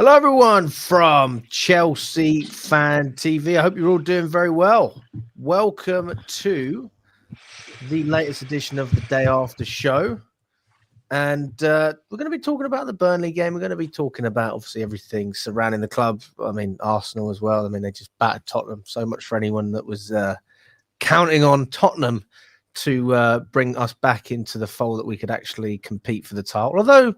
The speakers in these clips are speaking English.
Hello, everyone from Chelsea Fan TV. I hope you're all doing very well. Welcome to the latest edition of the Day After show. And we're going to be talking about the Burnley game. We're going to be talking about, obviously, everything surrounding the club. I mean, Arsenal as well. I mean, they just battered Tottenham. So much for anyone that was counting on Tottenham to bring us back into the fold that we could actually compete for the title. Although,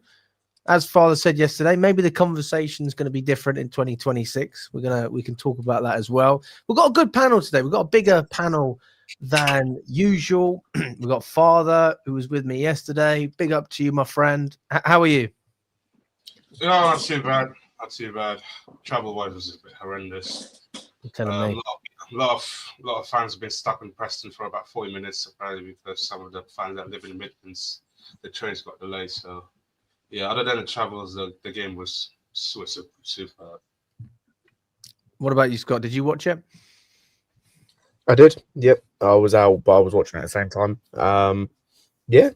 as Father said yesterday, maybe the conversation is going to be different in 2026. We can talk about that as well. We've got a good panel today. We've got a bigger panel than usual. We've got Father, who was with me yesterday. Big up to you, my friend. How are you? No, not too bad. Not too bad. Travel-wise was a bit horrendous. You're telling me. A lot of fans have been stuck in Preston for about 40 minutes, apparently, because some of the fans that live in the Midlands, the trains got delayed. So, yeah, other than the travels, the game was super. What about you, Scott? Did you watch it? I did. Yep. I was out, but I was watching at the same time. Yeah,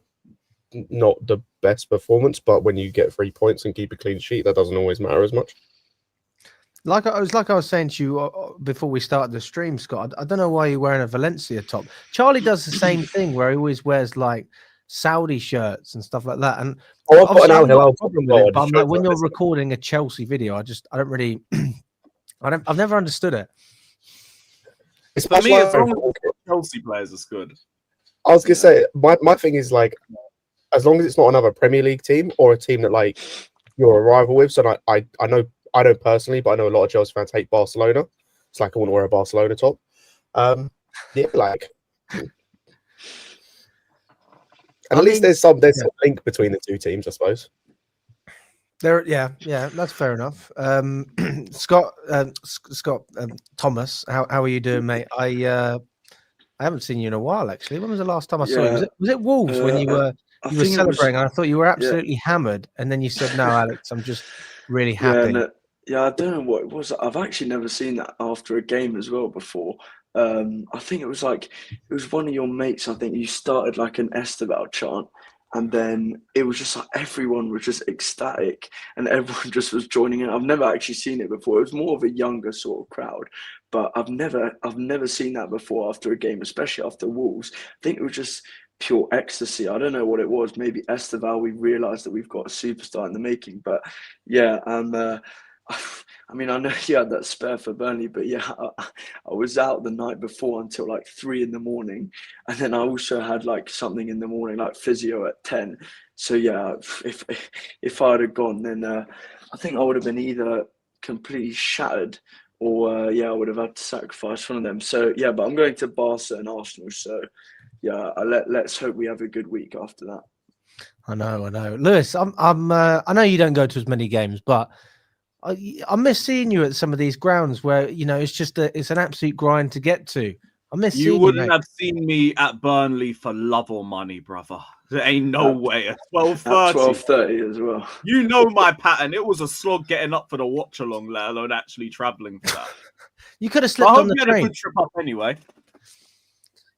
not the best performance, but when you get 3 points and keep a clean sheet, that doesn't always matter as much. Like I was saying to you before we started the stream, Scott, I don't know why you're wearing a Valencia top. Charlie does the same thing where he always wears like Saudi shirts and stuff like that. And I've got an problem with it, but I'm like, when you're recording a Chelsea video, I don't really, I've never understood it. For me, as long as Chelsea players is good. I was gonna say my thing is like, as long as it's not another Premier League team or a team that like you're a rival with. So I know I don't personally, but I know a lot of Chelsea fans hate Barcelona. It's like I want to wear a Barcelona top. Yeah, like. At least there's some link between the two teams, I suppose. Yeah, that's fair enough. Scott, Thomas, how are you doing, mate? I haven't seen you in a while, actually. When was the last time I saw you? Was it Wolves when you were celebrating? I thought you were absolutely hammered, and then you said, "No, Alex, I'm just really happy." Yeah, I don't know what it was. I've actually never seen that after a game as well before. I think it was one of your mates. I think you started like an Esteval chant, and then it was just like everyone was just ecstatic, and everyone just was joining in. I've never actually seen it before. It was more of a younger sort of crowd, but I've never seen that before after a game, especially after Wolves. I think it was just pure ecstasy. I don't know what it was. Maybe Esteval. We realised that we've got a superstar in the making, but yeah, I mean, I know you had that spare for Burnley, but yeah, I was out the night before until like 3 a.m, and then I also had like something in the morning, like physio at 10. So yeah, if I had gone, then I think I would have been either completely shattered, or I would have had to sacrifice one of them. So yeah, but I'm going to Barca and Arsenal. So yeah, let's hope we have a good week after that. I know, Lewis. I know you don't go to as many games, but I miss seeing you at some of these grounds where it's an absolute grind to get to. I miss you seeing wouldn't you, have seen me at Burnley for love or money, brother. There ain't no way. At 12:30. 12:30 as well. You know my pattern. It was a slog getting up for the watch along, let alone actually traveling for that. You could have slipped on the train. Had a good trip up anyway.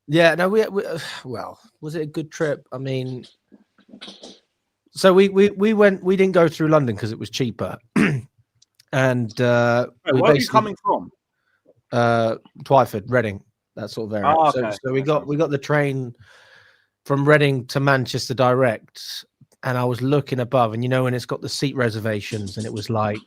Yeah, no, we well, was it a good trip? I mean, so we went. We didn't go through London because it was cheaper. And where are you coming from? Twyford, Reading, that sort of area. Okay. So we got the train from Reading to Manchester direct, and I was looking above, and when it's got the seat reservations, and it was like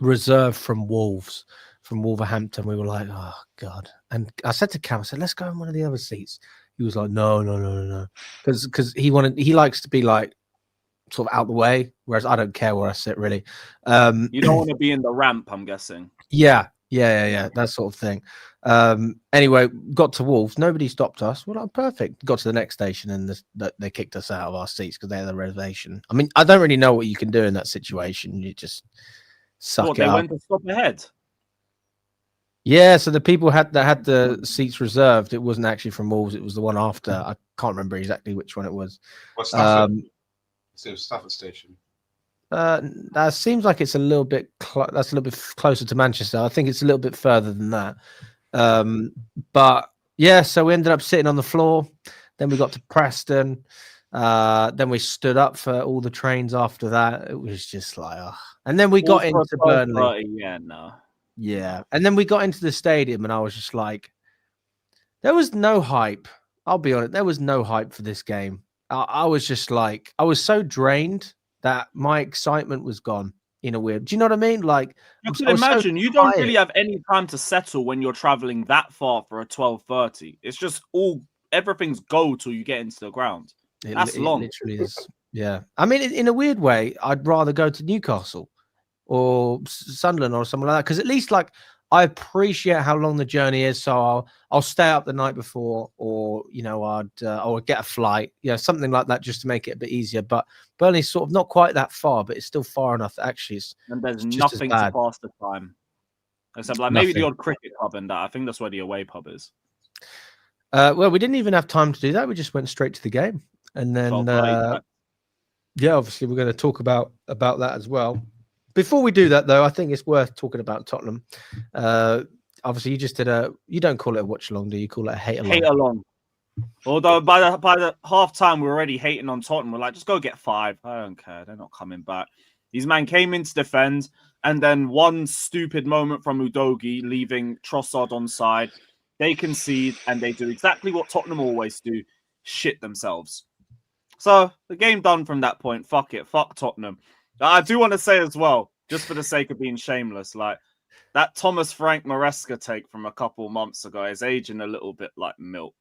reserved from Wolves, from Wolverhampton. We were like, oh god. And I said to Cam, I said, let's go in one of the other seats. He was like, no, because he likes to be like sort of out the way, whereas I don't care where I sit really. You don't want to be in the ramp, I'm guessing. Yeah, that sort of thing. Anyway, got to Wolves, nobody stopped us. We're like, perfect. Got to the next station, and they kicked us out of our seats because they had a reservation. I mean, I don't really know what you can do in that situation. You just suck it they up. went to stop ahead. Yeah, so the people that had the seats reserved, it wasn't actually from Wolves, it was the one after. I can't remember exactly which one it was. What's Stafford? It was Stafford Station. That seems like it's a little bit that's a little bit closer to Manchester. I think it's a little bit further than that. But yeah, so we ended up sitting on the floor. Then we got to Preston. Then we stood up for all the trains after that. It was just like, ugh. And then we got All for into Burnley. 12:30, yeah, no. Yeah. And then we got into the stadium and I was just like, there was no hype. I'll be honest. There was no hype for this game. I was just like, I was so drained that my excitement was gone in a weird. Do you know what I mean? Like, You I could was so imagine you don't tired. really have any time to settle when you're traveling that far for a 12:30. It's just everything's go till you get into the ground. That's long. Literally is. Yeah. I mean, in a weird way, I'd rather go to Newcastle or Sunderland or something like that because at least like I appreciate how long the journey is. So I'll stay up the night before, or I'd get a flight, something like that, just to make it a bit easier. But Burnley's sort of not quite that far, but it's still far enough that actually And there's it's just as nothing to bad. pass the time. Except like maybe the Nothing. odd cricket pub and that. I think that's where the away pub is. Well, we didn't even have time to do that. We just went straight to the game, and then 12:30. yeah, obviously we're going to talk about that as well. Before we do that, though, I think it's worth talking about Tottenham. Obviously, you just did you don't call it a watch along, do you? Call it a hate along? Hate along. Although by the half time we're already hating on Tottenham. We're like, just go get 5. I don't care. They're not coming back. These men came in to defend, and then one stupid moment from Udogie leaving Trossard on side. They concede, and they do exactly what Tottenham always do: shit themselves. So the game done from that point. Fuck it. Fuck Tottenham. I do want to say as well, just for the sake of being shameless, like that Thomas Frank Maresca take from a couple months ago is aging a little bit like milk.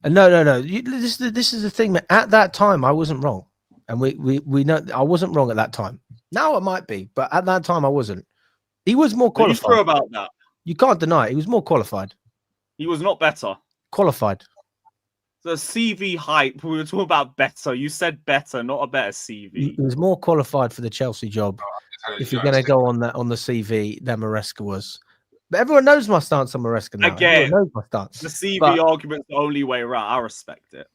No. This is the thing, man. At that time, I wasn't wrong, and we know I wasn't wrong at that time. Now I might be, but at that time I wasn't. He was more Are you qualified. sure about that? You can't deny it. He was more qualified. He was not better. Qualified. The CV hype. We were talking about better. You said better, not a better CV. He was more qualified for the Chelsea job. If you're going to go on the CV, than Maresca was. But everyone knows my stance on Maresca now. Again, everyone knows my stance. The CV But argument's the only way around. I respect it.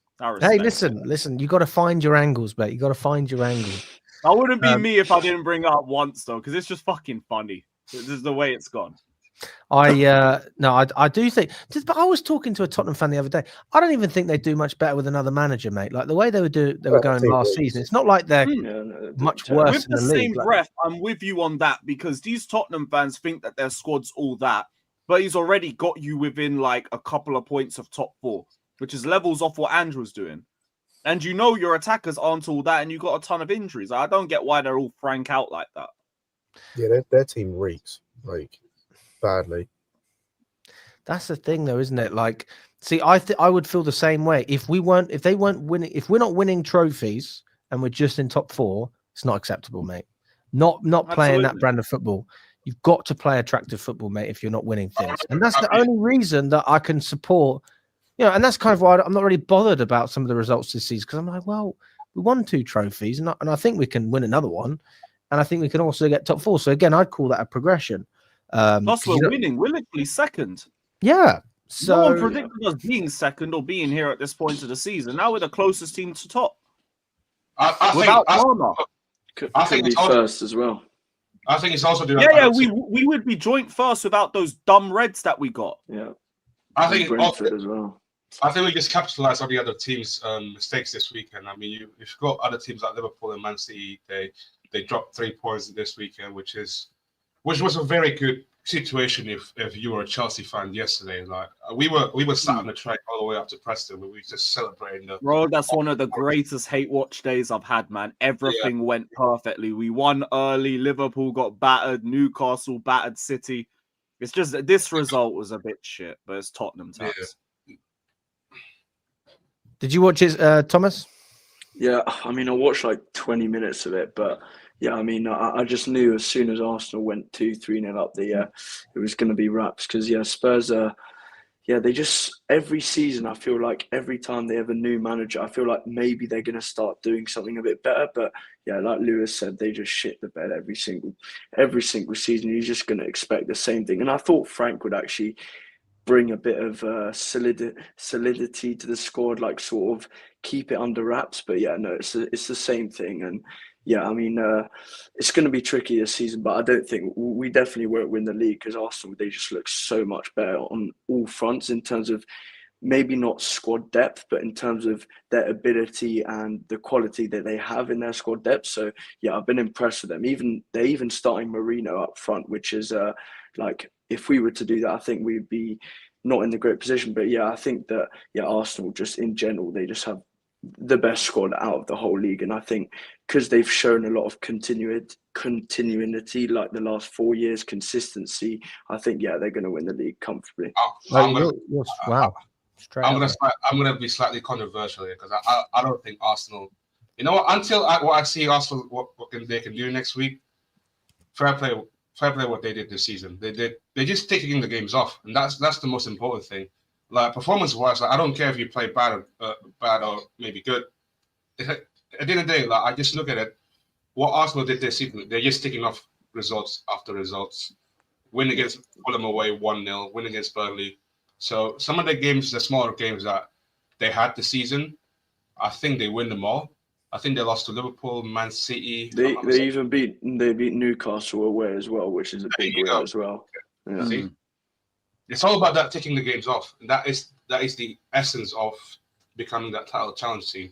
Hey, listen. You got to find your angles, mate. You got to find your angles. I wouldn't be me if I didn't bring it up once though, because it's just fucking funny. This is the way it's gone. I do think, but I was talking to a Tottenham fan the other day. I don't even think they do much better with another manager, mate. Like the way they were going last season. It's not like they're much worse with in the the same league. breath, I'm with you on that because these Tottenham fans think that their squad's all that, but he's already got you within like a couple of points of top 4, which is levels off what Andrew's doing. And you know your attackers aren't all that, and you got a ton of injuries. I don't get why they're all frank out like that. Yeah, their team reeks like badly. That's the thing, though, isn't it? Like, see, I would feel the same way if we're not winning trophies and we're just in top 4. It's not acceptable, mate. Not playing that brand of football. You've got to play attractive football, mate. If you're not winning things, and that's the only reason that I can support. And that's kind of why I'm not really bothered about some of the results this season because I'm like, well, we won 2 trophies, and I think we can win another one, and I think we can also get top 4. So again, I'd call that a progression. Plus, we're winning. We're literally second. Yeah. So no one predicted us being second or being here at this point of the season. Now we're the closest team to top. I think it's first as well. I think it's also doing. Yeah, we would be joint first without those dumb Reds that we got. Yeah, I think Brentford as well. I think we just capitalized on the other teams' mistakes this weekend. I mean, you've got other teams like Liverpool and Man City. They dropped 3 points this weekend, which was a very good situation if you were a Chelsea fan yesterday. Like we were sat on the track all the way up to Preston, but we just celebrating the. Bro, that's one of the greatest hate watch days I've had, man. Everything went perfectly. We won early. Liverpool got battered. Newcastle battered City. It's just that this result was a bit shit, but it's Tottenham tax. Yeah. Did you watch it, Thomas? Yeah, I mean, I watched like 20 minutes of it, but yeah, I mean, I just knew as soon as Arsenal went 2-3-0 up, it was going to be wraps because, Spurs they just, every season, I feel like every time they have a new manager, I feel like maybe they're going to start doing something a bit better. But yeah, like Lewis said, they just shit the bed every single season. You're just going to expect the same thing. And I thought Frank would actually bring a bit of solidity to the squad, like sort of keep it under wraps. But yeah, no, it's the same thing. And yeah, I mean, it's going to be tricky this season, but I don't think we definitely won't win the league because Arsenal, they just look so much better on all fronts in terms of maybe not squad depth, but in terms of their ability and the quality that they have in their squad depth. So yeah, I've been impressed with them. They're even starting Marino up front, which is like, if we were to do that, I think we'd be not in the great position. But yeah, I think that Arsenal just in general, they just have the best squad out of the whole league, and I think because they've shown a lot of continuity like the last 4 years, consistency, I think they're going to win the league comfortably. Wow. I'm gonna be slightly controversial here because I don't think Arsenal. You know what? Until I see Arsenal what they can do next week. Fair play what they did this season. They're just taking the games off, and that's the most important thing. Like performance-wise, like I don't care if you play bad or maybe good. At the end of the day, like I just look at it. What Arsenal did this season, they're just taking off results after results. Win against Fulham away 1-0. Win against Burnley. So some of the games, the smaller games that they had this season, I think they win them all. I think they lost to Liverpool, Man City. They beat Newcastle away as well, which is a big win as well. Yeah. See? It's all about that taking the games off. And that is the essence of becoming that title challenge team.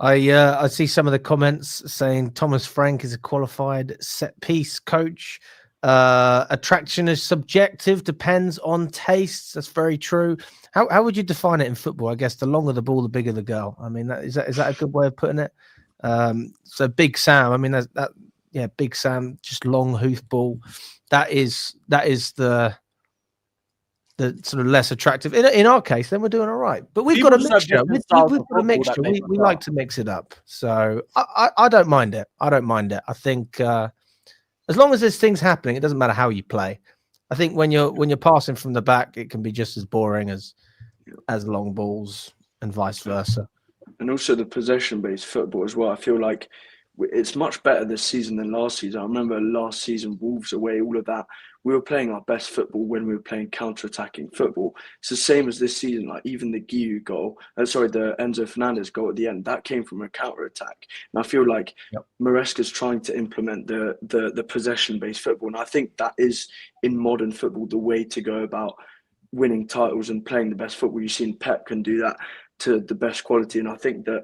I see some of the comments saying Thomas Frank is a qualified set piece coach. Attraction is subjective, depends on tastes. That's very true. How would you define it in football? I guess the longer the ball, the bigger the girl. I mean, is that a good way of putting it? So Big Sam. I mean, Big Sam, just long hoofball. That is the sort of less attractive. In our case, then we're doing all right. But we've got a mixture. We've got a mixture. We like to mix it up. So I don't mind it. I think as long as there's things happening, it doesn't matter how you play. I think when you're passing from the back, it can be just as boring as long balls and vice versa. And also the possession-based football as well. I feel like it's much better this season than last season. I remember last season, Wolves away, all of that. We were playing our best football when we were playing counter-attacking football. It's the same as this season. Like even the Guiu goal, the Enzo Fernandez goal at the end, that came from a counter-attack. And I feel like Maresca's trying to implement the possession-based football. And I think that is, in modern football, the way to go about winning titles and playing the best football. You've seen Pep can do that to the best quality. And I think that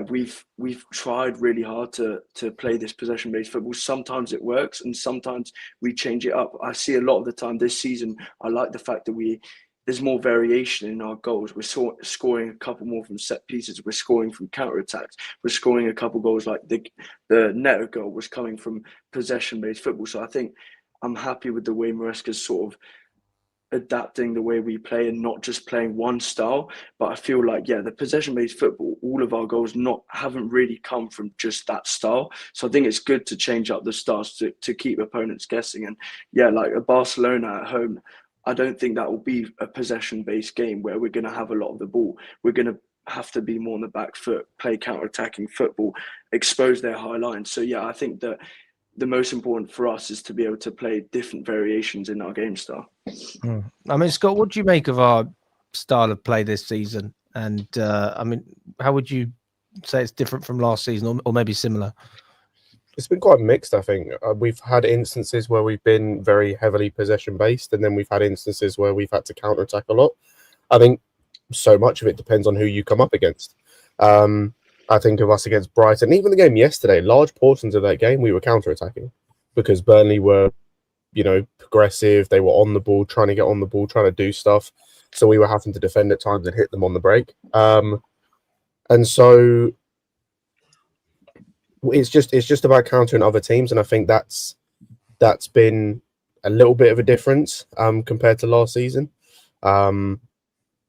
we've tried really hard to play this possession-based football. Sometimes it works and sometimes we change it up. I see a lot of the time this season, I like the fact that there's more variation in our goals. We're scoring a couple more from set pieces. We're scoring from counter-attacks. We're scoring a couple goals, like the Neto goal was coming from possession-based football. So I think I'm happy with the way Maresca's sort of adapting the way we play and not just playing one style. But I feel like the possession-based football, all of our goals haven't really come from just that style. So I think it's good to change up the styles to keep opponents guessing. And like a Barcelona at home, I don't think that will be a possession-based game where we're going to have a lot of the ball. We're going to have to be more on the back foot, play counter-attacking football, expose their high lines. So I think that the most important for us is to be able to play different variations in our game style. I mean, Scott, what do you make of our style of play this season? And I mean, how would you say it's different from last season, or maybe similar? It's been quite mixed, I think. We've had instances where we've been very heavily possession-based, and then we've had instances where we've had to counter-attack a lot. I think so much of it depends on who you come up against. I think of us against Brighton, even the game yesterday, large portions of that game, we were counter-attacking because Burnley were, progressive. They were on the ball, trying to get on the ball, trying to do stuff. So we were having to defend at times and hit them on the break. And so it's just about countering other teams. And I think that's been a little bit of a difference compared to last season. But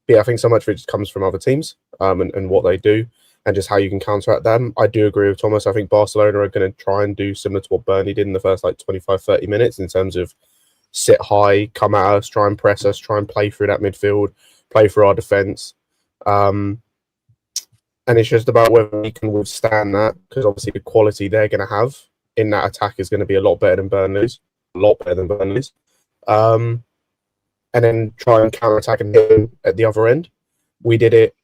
I think so much of it just comes from other teams and what they do, and just how you can counteract them. I do agree with Thomas. I think Barcelona are going to try and do similar to what Burnley did in the first 25-30 minutes in terms of sit high, come at us, try and press us, try and play through that midfield, play for our defence. And it's just about whether we can withstand that, because obviously the quality they're going to have in that attack is going to be a lot better than Burnley's. And then try and counter-attack and hit them at the other end. We did it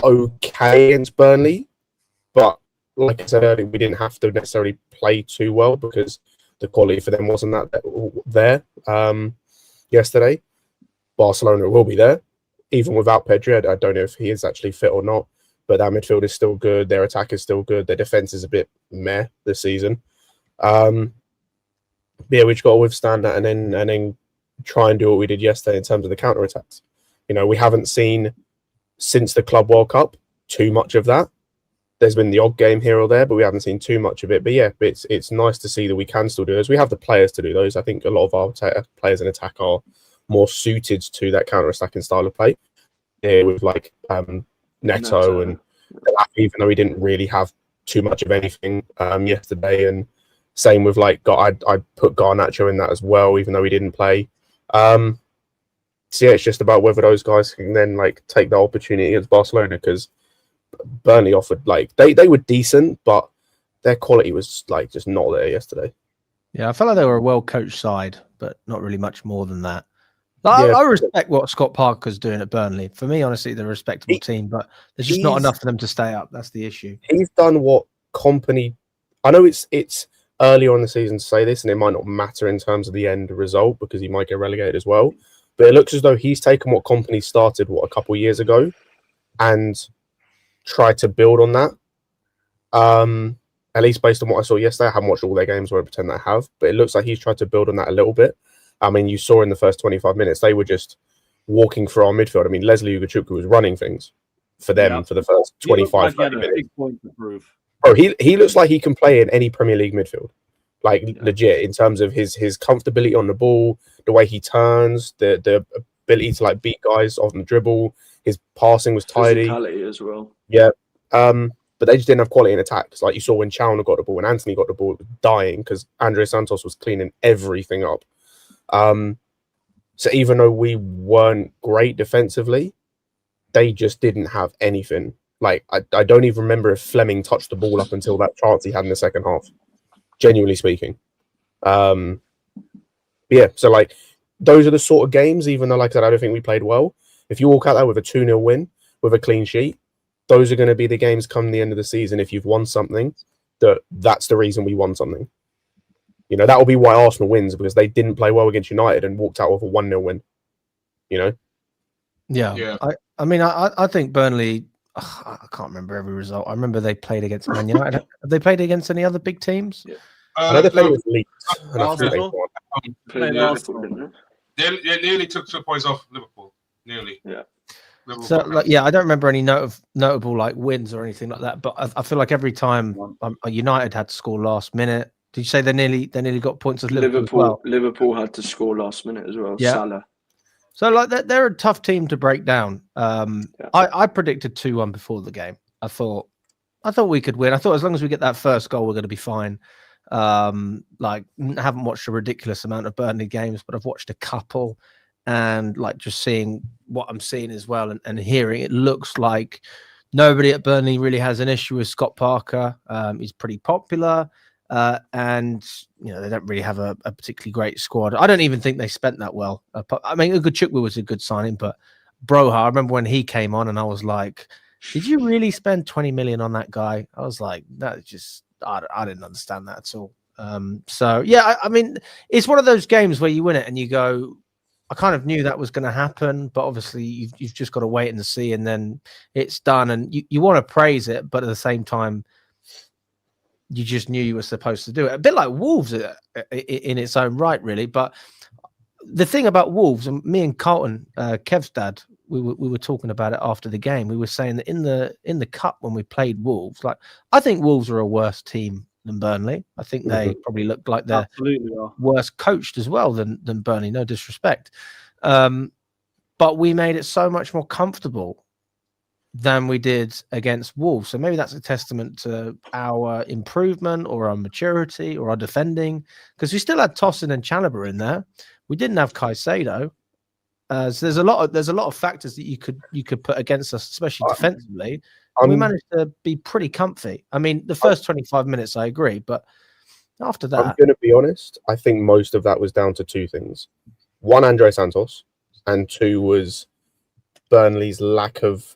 okay against Burnley, but like I said earlier, we didn't have to necessarily play too well because the quality for them wasn't that there yesterday. Barcelona will be there, even without Pedro. I don't know if he is actually fit or not, but that midfield is still good. Their attack is still good. Their defense is a bit meh this season. Yeah, we've got to withstand that and then try and do what we did yesterday in terms of the counter attacks. You know, we haven't seen since the Club World Cup too much of that. There's been the odd game here or there, but we haven't seen too much of it. But yeah, it's nice to see that we can still do those. We have the players to do those. I think a lot of our players in attack are more suited to that counter-attacking style of play. Yeah, with like Neto and Delap, even though he didn't really have too much of anything yesterday. And same with like I put Garnacho in that as well, even though he didn't play. So yeah, it's just about whether those guys can then like take the opportunity against Barcelona, because Burnley offered like they were decent, but their quality was like just not there yesterday. Yeah, I felt like they were a well-coached side, but not really much more than that. I respect what Scott Parker's doing at Burnley. For me, honestly, they're a respectable team, but there's just not enough for them to stay up. That's the issue. He's done what Company. I know it's earlier on the season to say this, and it might not matter in terms of the end result because he might get relegated as well. But it looks as though he's taken what Company started a couple of years ago, and tried to build on that. At least based on what I saw yesterday. I haven't watched all their games, where I pretend that I have, but it looks like he's tried to build on that a little bit. I mean, you saw in the first 25 minutes, they were just walking through our midfield. I mean, Leslie Ugochukwu was running things for them for the first 25 minutes. Bro, he looks like he can play in any Premier League midfield. Like, legit, in terms of his comfortability on the ball, the way he turns, the ability to, like, beat guys off the dribble. His passing was tidy. Physicality as well. Yeah. But they just didn't have quality in attacks. Like, you saw when Chalner got the ball and Anthony got the ball, it was dying because Andrey Santos was cleaning everything up. So even though we weren't great defensively, they just didn't have anything. Like, I don't even remember if Fleming touched the ball up until that chance he had in the second half, genuinely speaking. Yeah, so, like, those are the sort of games, even though, like I said, I don't think we played well. If you walk out there with a 2-0 win, with a clean sheet, those are going to be the games come the end of the season. If you've won something, that's the reason we won something. You know, that will be why Arsenal wins, because they didn't play well against United and walked out with a 1-0 win. You know? Yeah. I mean, I think Burnley, I can't remember every result. I remember they played against Man United. Have they played against any other big teams? Yeah. I know they played with Leeds. They nearly took 2 points off Liverpool. Nearly. Yeah. So, like, yeah, I don't remember any notable like wins or anything like that. But I feel like every time United had to score last minute. Did you say they nearly got points as Liverpool as well? Liverpool had to score last minute as well. Yeah. Salah. So like they're a tough team to break down. I predicted 2-1 before the game. I thought we could win. I thought as long as we get that first goal, we're going to be fine. Like, I haven't watched a ridiculous amount of Burnley games, but I've watched a couple, and like just seeing what I'm seeing as well and hearing, it looks like nobody at Burnley really has an issue with Scott Parker. He's pretty popular. And you know, they don't really have a particularly great squad. I don't even think they spent that well. I mean, Ugochukwu was a good signing, but Broha, I remember when he came on, and I was like, "Did you really spend 20 million on that guy?" I was like, "That just I didn't understand that at all." So yeah, I mean, it's one of those games where you win it and you go, "I kind of knew that was going to happen," but obviously you've just got to wait and see, and then it's done, and you want to praise it, but at the same time, you just knew you were supposed to do it. A bit like Wolves in its own right, really. But the thing about Wolves, and me and Carlton, Kev's dad, we were talking about it after the game. We were saying that in the cup when we played Wolves, like, I think Wolves are a worse team than Burnley. I think they probably look like they're worse coached as well than Burnley. No disrespect, but we made it so much more comfortable than we did against Wolves. So maybe that's a testament to our improvement or our maturity or our defending, because we still had Tosin and Chalobah in there. We didn't have Caicedo. So there's a lot of factors that you could put against us, especially defensively. And we managed to be pretty comfy. I mean, the first 25 minutes, I agree, but after that, I'm going to be honest. I think most of that was down to two things: one, Andrey Santos, and two was Burnley's lack of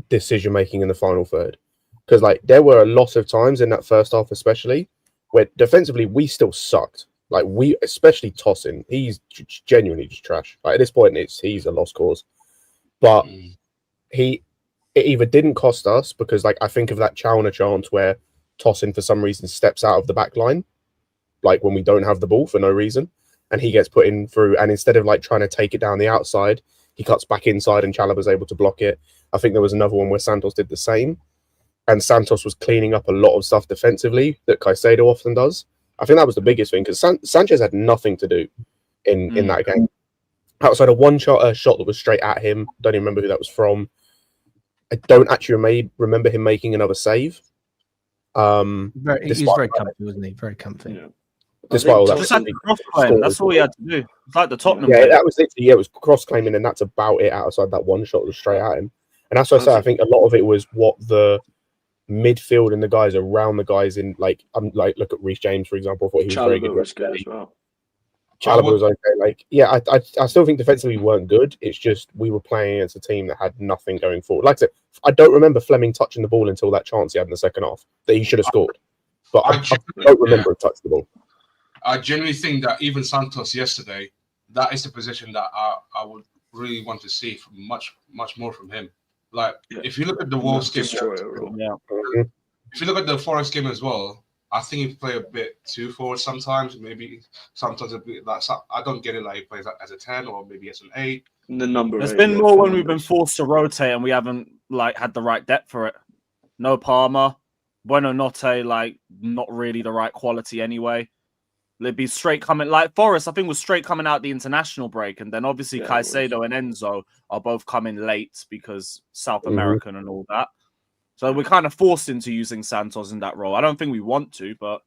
decision making in the final third. Because like there were a lot of times in that first half, especially, where defensively we still sucked. Like especially Tosin, he's genuinely just trash. Like at this point, he's a lost cause. But it either didn't cost us because, like, I think of that Chalner chance where Tosin for some reason steps out of the back line, like when we don't have the ball for no reason, and he gets put in through. And instead of like trying to take it down the outside, he cuts back inside, and Chalobah's able to block it. I think there was another one where Santos did the same, and Santos was cleaning up a lot of stuff defensively that Caicedo often does. I think that was the biggest thing because Sanchez had nothing to do in that game. Outside of one shot that was straight at him. Don't even remember who that was from. I don't actually remember him making another save. He was very comfy, wasn't he? Very comfy. Yeah. Despite all that, Just had the cross claim. That's all he had to do. It's like the Tottenham. Yeah, that was literally, it was cross claiming, and that's about it. Outside that one shot that was straight at him, and that's what I say. I think a lot of it was what the midfield and the guys around the guys in, like, look at Reece James, for example. I thought he was very good. Was good as well. Chalobah was okay. Like, yeah, I still think defensively we weren't good. It's just we were playing against a team that had nothing going forward. Like I said, I don't remember Fleming touching the ball until that chance he had in the second half that he should have scored. But I don't remember him touching the ball. I genuinely think that even Santos yesterday, that is the position that I would really want to see from much more from him. Like, if you look at the Wolves game, if you look at the Forest game as well, I think he play a bit too forward sometimes. Maybe sometimes a bit like, I don't get it, like he plays as a 10 or maybe as an 8. The number. There's been more when we've been forced to rotate and we haven't like had the right depth for it. No Palmer, Bueno Notte, like not really the right quality anyway. They'd be straight coming, like Forest, I think was straight coming out the international break, and then obviously Caicedo and Enzo are both coming late because South American and all that. So we're kind of forced into using Santos in that role. I don't think we want to, but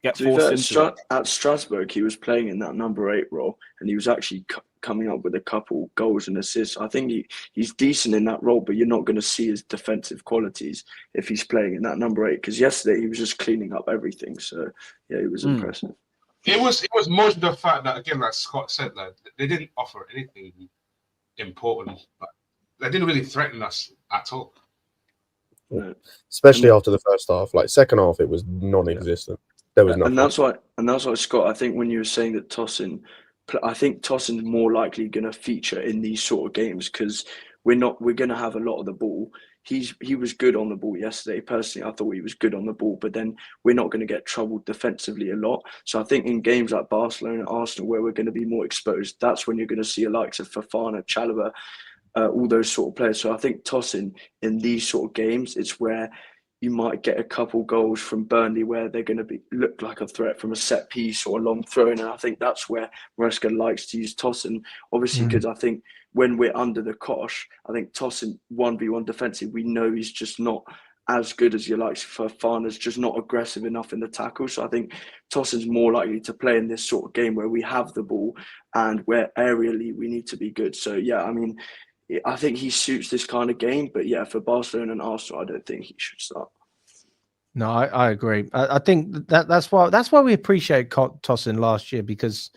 get forced into it. At Strasbourg, he was playing in that number 8 role, and he was actually coming up with a couple goals and assists. I think he's decent in that role, but you're not going to see his defensive qualities if he's playing in that number 8. Because yesterday he was just cleaning up everything. So yeah, he was impressive. It was most of the fact that, again, like Scott said, that they didn't offer anything important. Like, they didn't really threaten us at all. Especially after the first half. Like second half, it was non-existent. There was nothing. And that's why Scott, I think when you were saying that I think Tosin's more likely going to feature in these sort of games because we're going to have a lot of the ball. He was good on the ball yesterday. Personally, I thought he was good on the ball, but then we're not going to get troubled defensively a lot. So I think in games like Barcelona, Arsenal, where we're going to be more exposed, that's when you're going to see the likes of Fofana, Chalobah, all those sort of players. So I think Tosin in these sort of games, it's where you might get a couple goals from Burnley where they're going to look like a threat from a set piece or a long throw in. And I think that's where Maresca likes to use Tosin, obviously, because I think when we're under the cosh, I think Tosin 1v1 defensive, we know he's just not as good as you like. Fofana's just not aggressive enough in the tackle. So I think Tosin's more likely to play in this sort of game where we have the ball and where aerially we need to be good. So yeah, I mean, I think he suits this kind of game, but yeah, for Barcelona and Arsenal, I don't think he should start. No, I agree. I think that's why we appreciate Tosin last year, because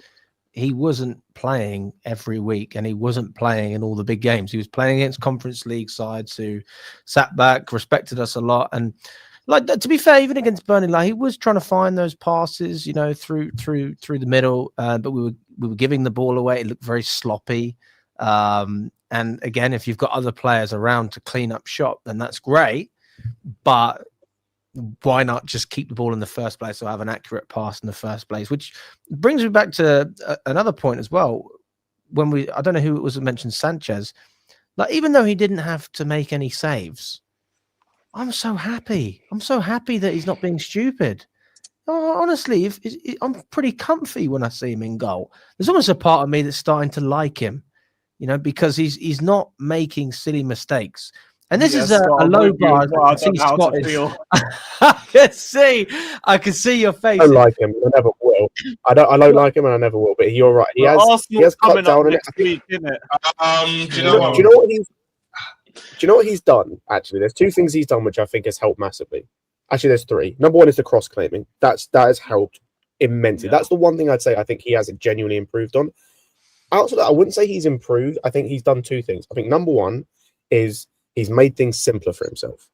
he wasn't playing every week and he wasn't playing in all the big games. He was playing against Conference League sides who sat back, respected us a lot, and like, to be fair, even against Burnley, like, he was trying to find those passes, you know, through the middle, but we were giving the ball away. It looked very sloppy. And again, if you've got other players around to clean up shop, then that's great. But why not just keep the ball in the first place or have an accurate pass in the first place? Which brings me back to another point as well. I don't know who it was that mentioned Sanchez. Like, even though he didn't have to make any saves, I'm so happy. I'm so happy that he's not being stupid. Oh, honestly, I'm pretty comfy when I see him in goal. There's almost a part of me that's starting to like him, you know, because he's not making silly mistakes. And this is a low bar. I can see your face. I don't like him. I never will. I don't like him, and I never will. But you're right. He has cut down on it. Do you know what he's done? Actually, there's 2 things he's done which I think has helped massively. Actually, there's 3. Number 1 is the cross claiming. That has helped immensely. Yeah. That's the one thing I'd say I think he has genuinely improved on. Outside of that, I wouldn't say he's improved. I think he's done 2 things. I think number 1 is he's made things simpler for himself,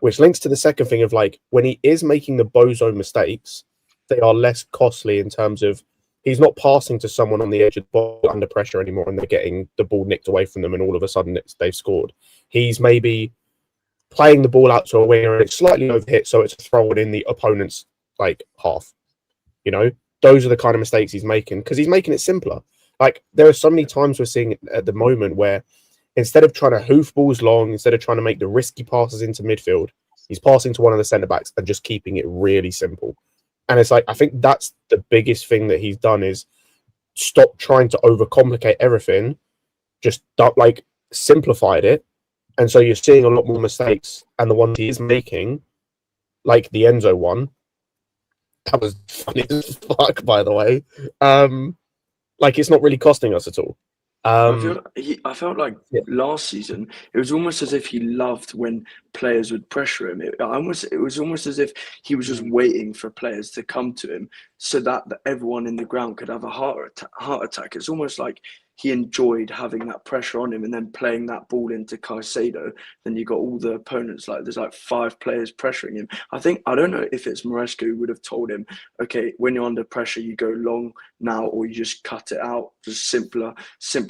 which links to the second thing of, like, when he is making the bozo mistakes, they are less costly in terms of He's not passing to someone on the edge of the ball under pressure anymore, and they're getting the ball nicked away from them, and all of a sudden they've scored. He's maybe playing the ball out to a winger and it's slightly overhit, so it's thrown in the opponent's like half. You know, those are the kind of mistakes he's making because he's making it simpler. Like there are so many times we're seeing at the moment where instead of trying to hoof balls long, instead of trying to make the risky passes into midfield, he's passing to one of the centre backs and just keeping it really simple. And it's like, I think that's the biggest thing that he's done is stop trying to overcomplicate everything, just like simplified it. And so you're seeing a lot more mistakes. And the ones he is making, like the Enzo one, that was funny as fuck, by the way. Like it's not really costing us at all. I felt like Yeah. last season, it was almost as if he loved when players would pressure him. It was almost as if he was just waiting for players to come to him so that everyone in the ground could have a heart attack. It's almost like he enjoyed having that pressure on him and then playing that ball into Caicedo. Then you got all the opponents, like there's like 5 players pressuring him. I don't know if it's Maresca who would have told him, okay, when you're under pressure, you go long now, or you just cut it out, just simpler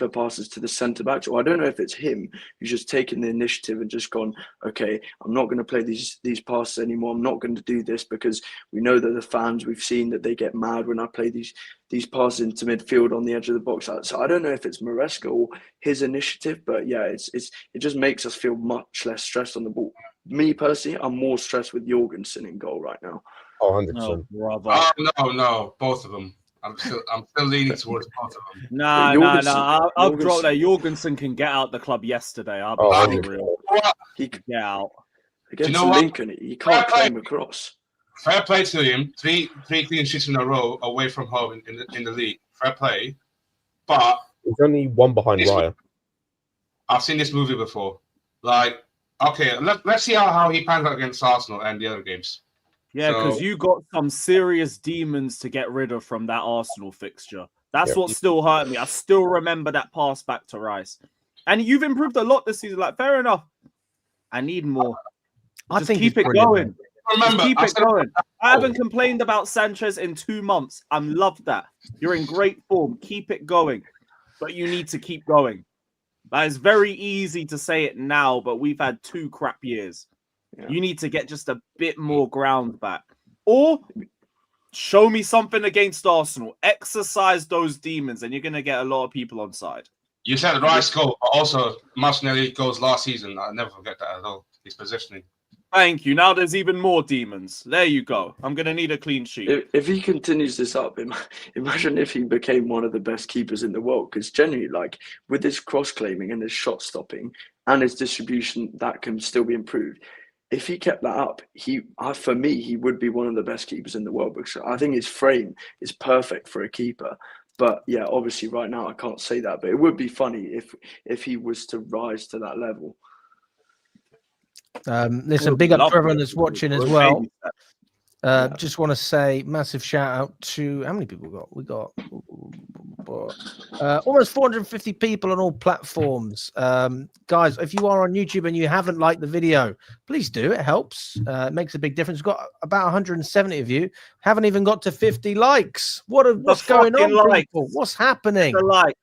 passes to the centre backs. Or I don't know if it's him who's just taken the initiative and just gone, okay, I'm not going to play these passes anymore. I'm not going to do this because we know that the fans, we've seen that they get mad when I play these passes into midfield on the edge of the box. So I don't know if it's Maresca or his initiative, but yeah, it just makes us feel much less stressed on the ball. Me personally, I'm more stressed with Jorgensen in goal right now. Oh, 100%. No, both of them. I'm still leaning towards both of them. No. I'll drop that. Jorgensen can get out the club yesterday. I'll be real. He could get out. Against Lincoln, he can't claim across. Fair play to him. Three clean sheets in a row away from home in the league. Fair play. But he's only one behind Raya. I've seen this movie before. Like, okay, let's see how he pans out against Arsenal and the other games. Yeah, because you got some serious demons to get rid of from that Arsenal fixture. That's what still hurt me. I still remember that pass back to Rice. And you've improved a lot this season. Like, fair enough. I need more. I think keep it going. Remember, keep it going. I haven't complained about Sanchez in 2 months. I love that. You're in great form. Keep it going. But you need to keep going. That is very easy to say it now, but we've had 2 crap years. Yeah. You need to get just a bit more ground back. Or show me something against Arsenal. Exercise those demons, and you're going to get a lot of people on side. You said Rice goal, but also Martinelli goals last season. I'll never forget that at all. His positioning. Thank you. Now there's even more demons. There you go. I'm going to need a clean sheet. If he continues this up, imagine if he became one of the best keepers in the world. Because generally, like, with his cross-claiming and his shot-stopping and his distribution, that can still be improved. If he kept that up, for me, he would be one of the best keepers in the world. Because I think his frame is perfect for a keeper. But yeah, obviously right now I can't say that. But it would be funny if he was to rise to that level. Listen, big up to everyone that's watching as well. Just want to say massive shout out to how many people we got? Almost 450 people on all platforms. Guys, if you are on YouTube and you haven't liked the video, please do. It helps. It makes a big difference. We've got about 170 of you. Haven't even got to 50 likes. What's going on, people? What's happening? The likes.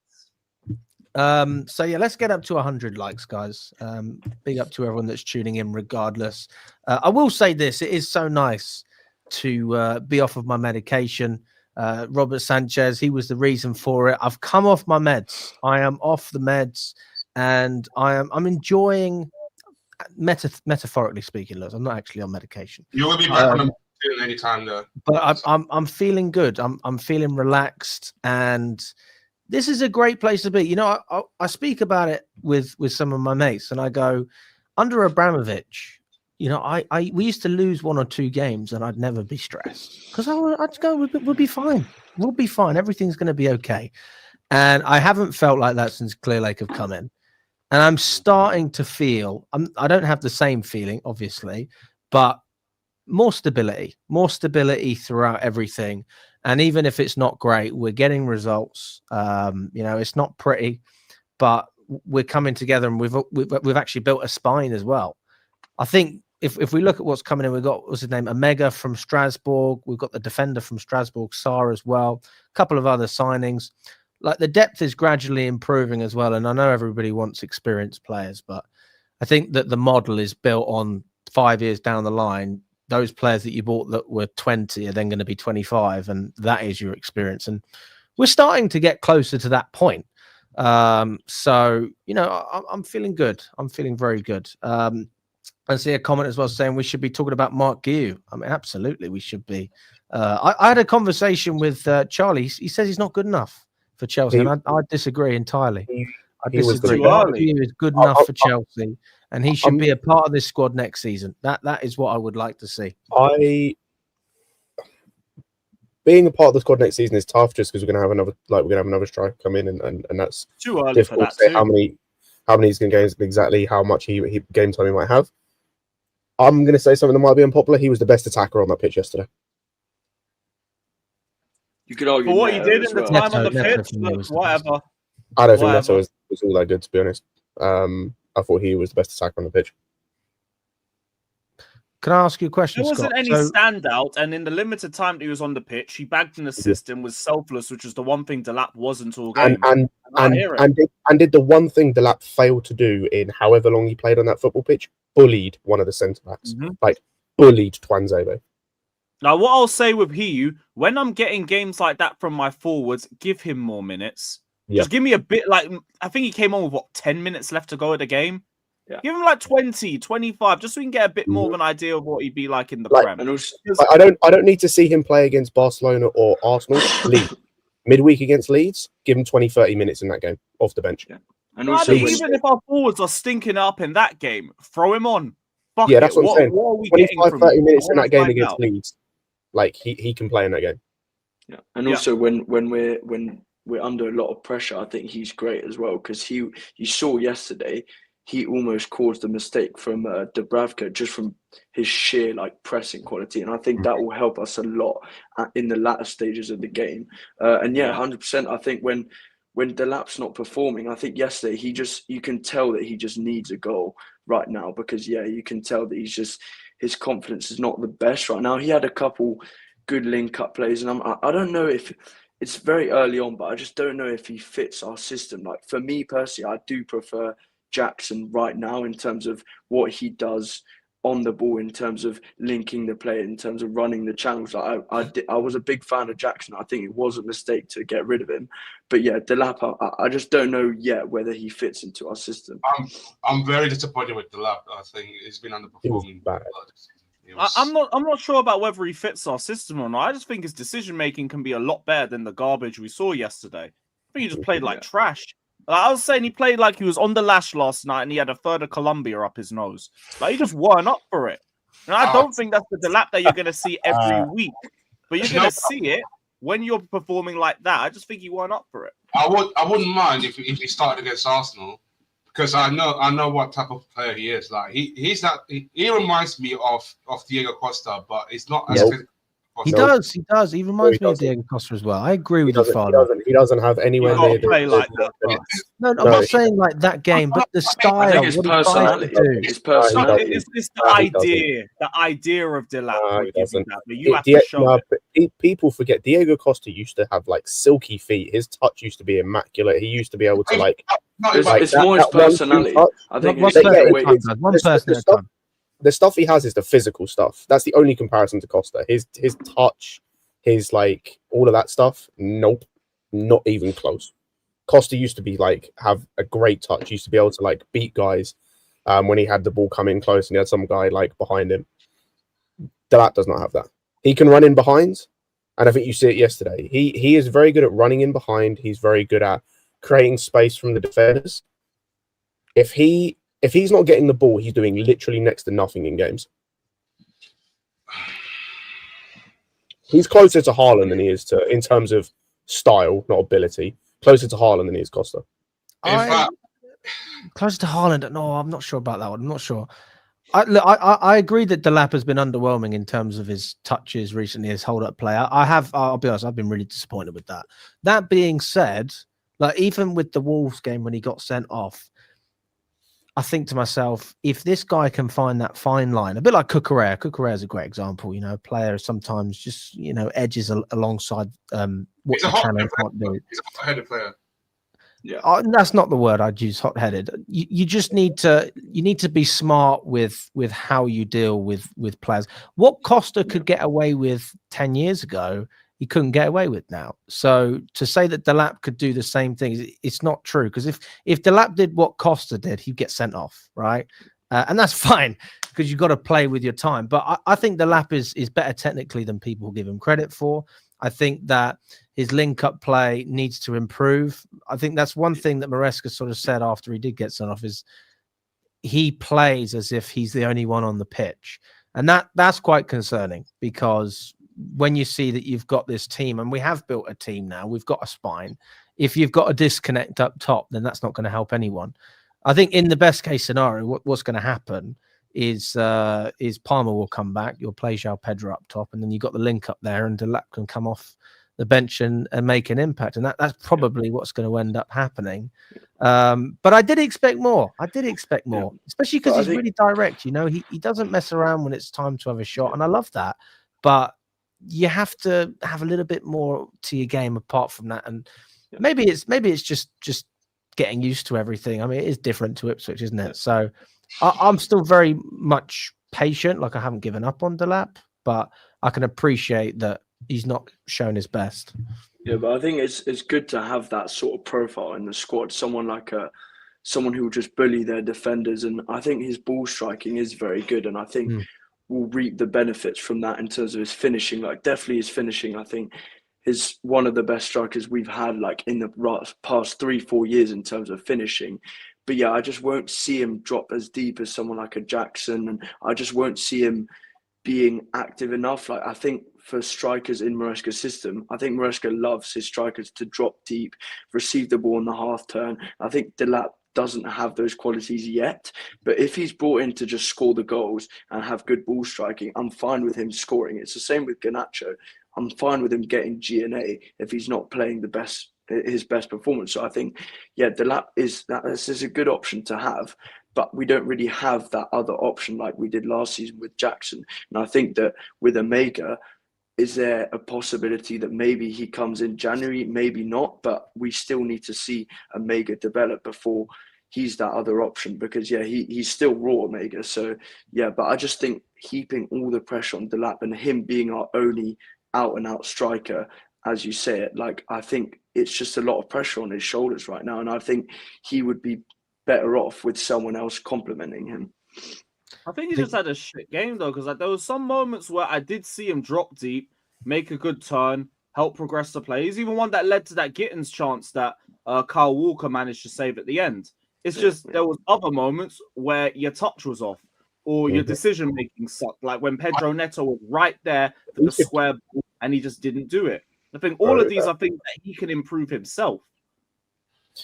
So yeah, let's get up to 100 likes, guys. Big up to everyone that's tuning in regardless. I will say this, it is so nice to be off of my medication. Robert Sanchez, he was the reason for it. I've come off my meds. I am off the meds and I'm enjoying, metaphorically speaking, look, I'm not actually on medication. You will be back on the anytime though. But I'm feeling good. I'm feeling relaxed, and this is a great place to be. You know, I speak about it with some of my mates, and I go, under Abramovich, you know, we used to lose 1 or 2 games, and I'd never be stressed because I'd go, we'll be fine. We'll be fine. Everything's going to be okay. And I haven't felt like that since Clear Lake have come in, and I'm starting to feel. I don't have the same feeling, obviously, but more stability throughout everything. And even if it's not great, we're getting results. You know, it's not pretty, but we're coming together, and we've actually built a spine as well. I think if we look at what's coming in, we've got, what's his name, Omega from Strasbourg. We've got the defender from Strasbourg, Sarr as well. A couple of other signings. Like the depth is gradually improving as well. And I know everybody wants experienced players, but I think that the model is built on 5 years down the line. Those players that you bought that were 20 are then going to be 25, and that is your experience. And we're starting to get closer to that point. So, you know, I'm feeling good. I'm feeling very good. I see a comment as well saying we should be talking about Marc Guiu. I mean, absolutely, we should be. I had a conversation with Charlie. He says he's not good enough for Chelsea, and I disagree entirely. I disagree. Marc Guiu is good enough for Chelsea, and he should be a part of this squad next season. That is what I would like to see. Being a part of the squad next season is tough, just because we're gonna have another striker come in, and that's Too early difficult for that. to say how many he's going to gain, exactly how much he game time he might have. I'm going to say something that might be unpopular. He was the best attacker on that pitch yesterday. You could argue for what he Neto did as in the well. time on the Neto pitch, for me was the whatever. I don't think Neto was all that good, to be honest. I thought he was the best attacker on the pitch. Can I ask you a question, There wasn't Scott? any standout, and in the limited time that he was on the pitch, he bagged an assist and was selfless, which is the one thing Delap wasn't all game. And did the one thing Delap failed to do in however long he played on that football pitch, bullied one of the centre backs, like bullied Tuanzebe. Now, what I'll say with Guiu, when I'm getting games like that from my forwards, give him more minutes. Yeah. Just give me a bit, like, I think he came on with, 10 minutes left to go of the game? Yeah. Give him like 20, 25, just so we can get a bit more of an idea of what he'd be like in the Prem. And also, I don't need to see him play against Barcelona or Arsenal. Midweek against Leeds, give him 20, 30 minutes in that game, off the bench. Yeah. And also, even if our forwards are stinking up in that game, throw him on. Fuck yeah, that's what I'm saying. What are we 25, 30 minutes in that game against out. Leeds. Like, he can play in that game. Yeah. And also, when we're under a lot of pressure, I think he's great as well, because you saw yesterday, he almost caused a mistake from Dubravka just from his sheer pressing quality, and I think that will help us a lot in the latter stages of the game. 100%. I think when Delap's not performing, I think yesterday you can tell that he just needs a goal right now, because you can tell that his confidence is not the best right now. He had a couple good link-up plays, and I don't know if it's very early on, but I just don't know if he fits our system. Like, for me personally, I do prefer Jackson right now in terms of what he does on the ball, in terms of linking the play, in terms of running the channels. I was a big fan of Jackson. I think it was a mistake to get rid of him, but Delap, I just don't know yet whether he fits into our system. I'm very disappointed with Delap. I think he's been underperforming. I'm not sure about whether he fits our system or not. I just think his decision making can be a lot better than the garbage we saw yesterday. I think he just played like trash. I was saying he played like he was on the lash last night and he had a third of Colombia up his nose. Like, he just weren't up for it. And I don't think that's the Delap that you're going to see every week. But you're going to see it when you're performing like that. I just think he weren't up for it. I wouldn't mind if he started against Arsenal, because I know what type of player he is. Like, he reminds me of Diego Costa, but it's not as physical. He does. He reminds me of Diego Costa as well. I agree with you, Father. He doesn't have anywhere near play like that. No, I'm not saying like that game, but the style. I think his personality. His personality. It's the idea. The idea of Delap would give you that. But you have to show it. People forget Diego Costa used to have silky feet. His touch used to be immaculate. He used to be able to It's more his personality. I think one person at a time. The stuff he has is the physical stuff. That's the only comparison to Costa. His touch, his all of that stuff. Nope, not even close. Costa used to be have a great touch. He used to be able to beat guys when he had the ball come in close and he had some guy behind him. Delap does not have that. He can run in behind, and I think you see it yesterday. He is very good at running in behind. He's very good at creating space from the defenders. If he's not getting the ball, he's doing literally next to nothing in games. He's closer to Haaland than he is in terms of style, not ability. Closer to Haaland than he is Costa. Closer to Haaland? No, I'm not sure about that one. I'm not sure. I agree that Delap has been underwhelming in terms of his touches recently, his hold-up play. I'll be honest, I've been really disappointed with that. That being said, even with the Wolves game when he got sent off, I think to myself, if this guy can find that fine line, a bit like Cucurella. Cucurella is a great example. You know, a player sometimes just, you know, edges alongside what you can and can't do. He's a hot-headed player. Yeah, That's not the word I'd use. Hot-headed. You just need to be smart with how you deal with players. What Costa could get away with 10 years ago, he couldn't get away with now. So to say that Delap could do the same thing, it's not true. Because if Delap did what Costa did, he'd get sent off, right? And that's fine because you've got to play with your time. But I think Delap is better technically than people give him credit for. I think that his link-up play needs to improve. I think that's one thing that Maresca sort of said after he did get sent off is he plays as if he's the only one on the pitch. And that's quite concerning because when you see that you've got this team, and we have built a team now, we've got a spine. If you've got a disconnect up top, then that's not going to help anyone. I think in the best case scenario, what's going to happen is Palmer will come back. You'll play Joao Pedro up top, and then you've got the link up there, and Delap can come off the bench and make an impact. And that's probably what's going to end up happening. But I did expect more. Especially because he's really direct. You know, he doesn't mess around when it's time to have a shot, and I love that. But you have to have a little bit more to your game apart from that. And maybe it's just getting used to everything. I mean, it is different to Ipswich, isn't it? So I'm still very much patient. Like I haven't given up on Delap, but I can appreciate that he's not shown his best. Yeah, but I think it's good to have that sort of profile in the squad. Someone who will just bully their defenders, and I think his ball striking is very good, and I think will reap the benefits from that in terms of his finishing. Like definitely his finishing, I think is one of the best strikers we've had like in the past 3-4 years in terms of finishing. But yeah, I just won't see him drop as deep as someone like a Jackson, and I just won't see him being active enough. Like I think for strikers in Maresca's system, I think Maresca loves his strikers to drop deep, receive the ball in the half turn. I think Delap doesn't have those qualities yet, but if he's brought in to just score the goals and have good ball striking, I'm fine with him scoring. It's the same with Garnacho. I'm fine with him getting GNA if he's not playing his best performance. So I think, yeah, Delap is a good option to have, but we don't really have that other option like we did last season with Jackson. And I think that with Omega, is there a possibility that maybe he comes in January? Maybe not, but we still need to see Omega develop before he's that other option, because yeah, he's still raw Omega. So yeah, but I just think heaping all the pressure on Delap and him being our only out and out striker, as you say it, like I think it's just a lot of pressure on his shoulders right now, and I think he would be better off with someone else complimenting him. I think he just had a shit game though, because like there was some moments where I did see him drop deep, make a good turn, help progress the play. He's even one that led to that Gittins chance that Kyle Walker managed to save at the end. It's just there was other moments where your touch was off or your decision making sucked, like when Pedro Neto was right there for the square ball and he just didn't do it. I think all of these are things that he can improve himself.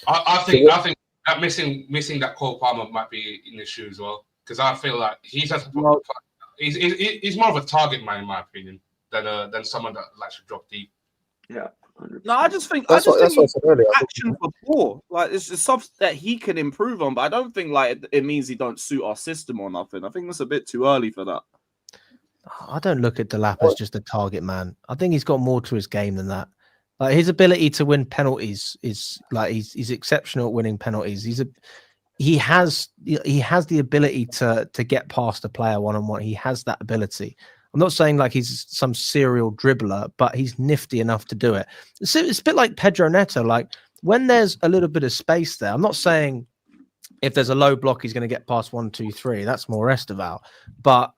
I think that missing that Cole Palmer might be an issue as well, because I feel like he's more of a target man in my opinion than someone that likes to drop deep. Yeah. 100%. No, I just think what I said earlier. Action for poor. Like it's just stuff that he can improve on, but I don't think like it means he don't suit our system or nothing. I think that's a bit too early for that. I don't look at Delap as just a target man. I think he's got more to his game than that. Like his ability to win penalties is like he's exceptional at winning penalties. He has the ability to get past a player one-on-one. He has that ability. I'm not saying like he's some serial dribbler, but he's nifty enough to do it. It's a bit like Pedro Neto. Like when there's a little bit of space there, I'm not saying if there's a low block, he's going to get past 1, 2, 3. That's more Esteval. But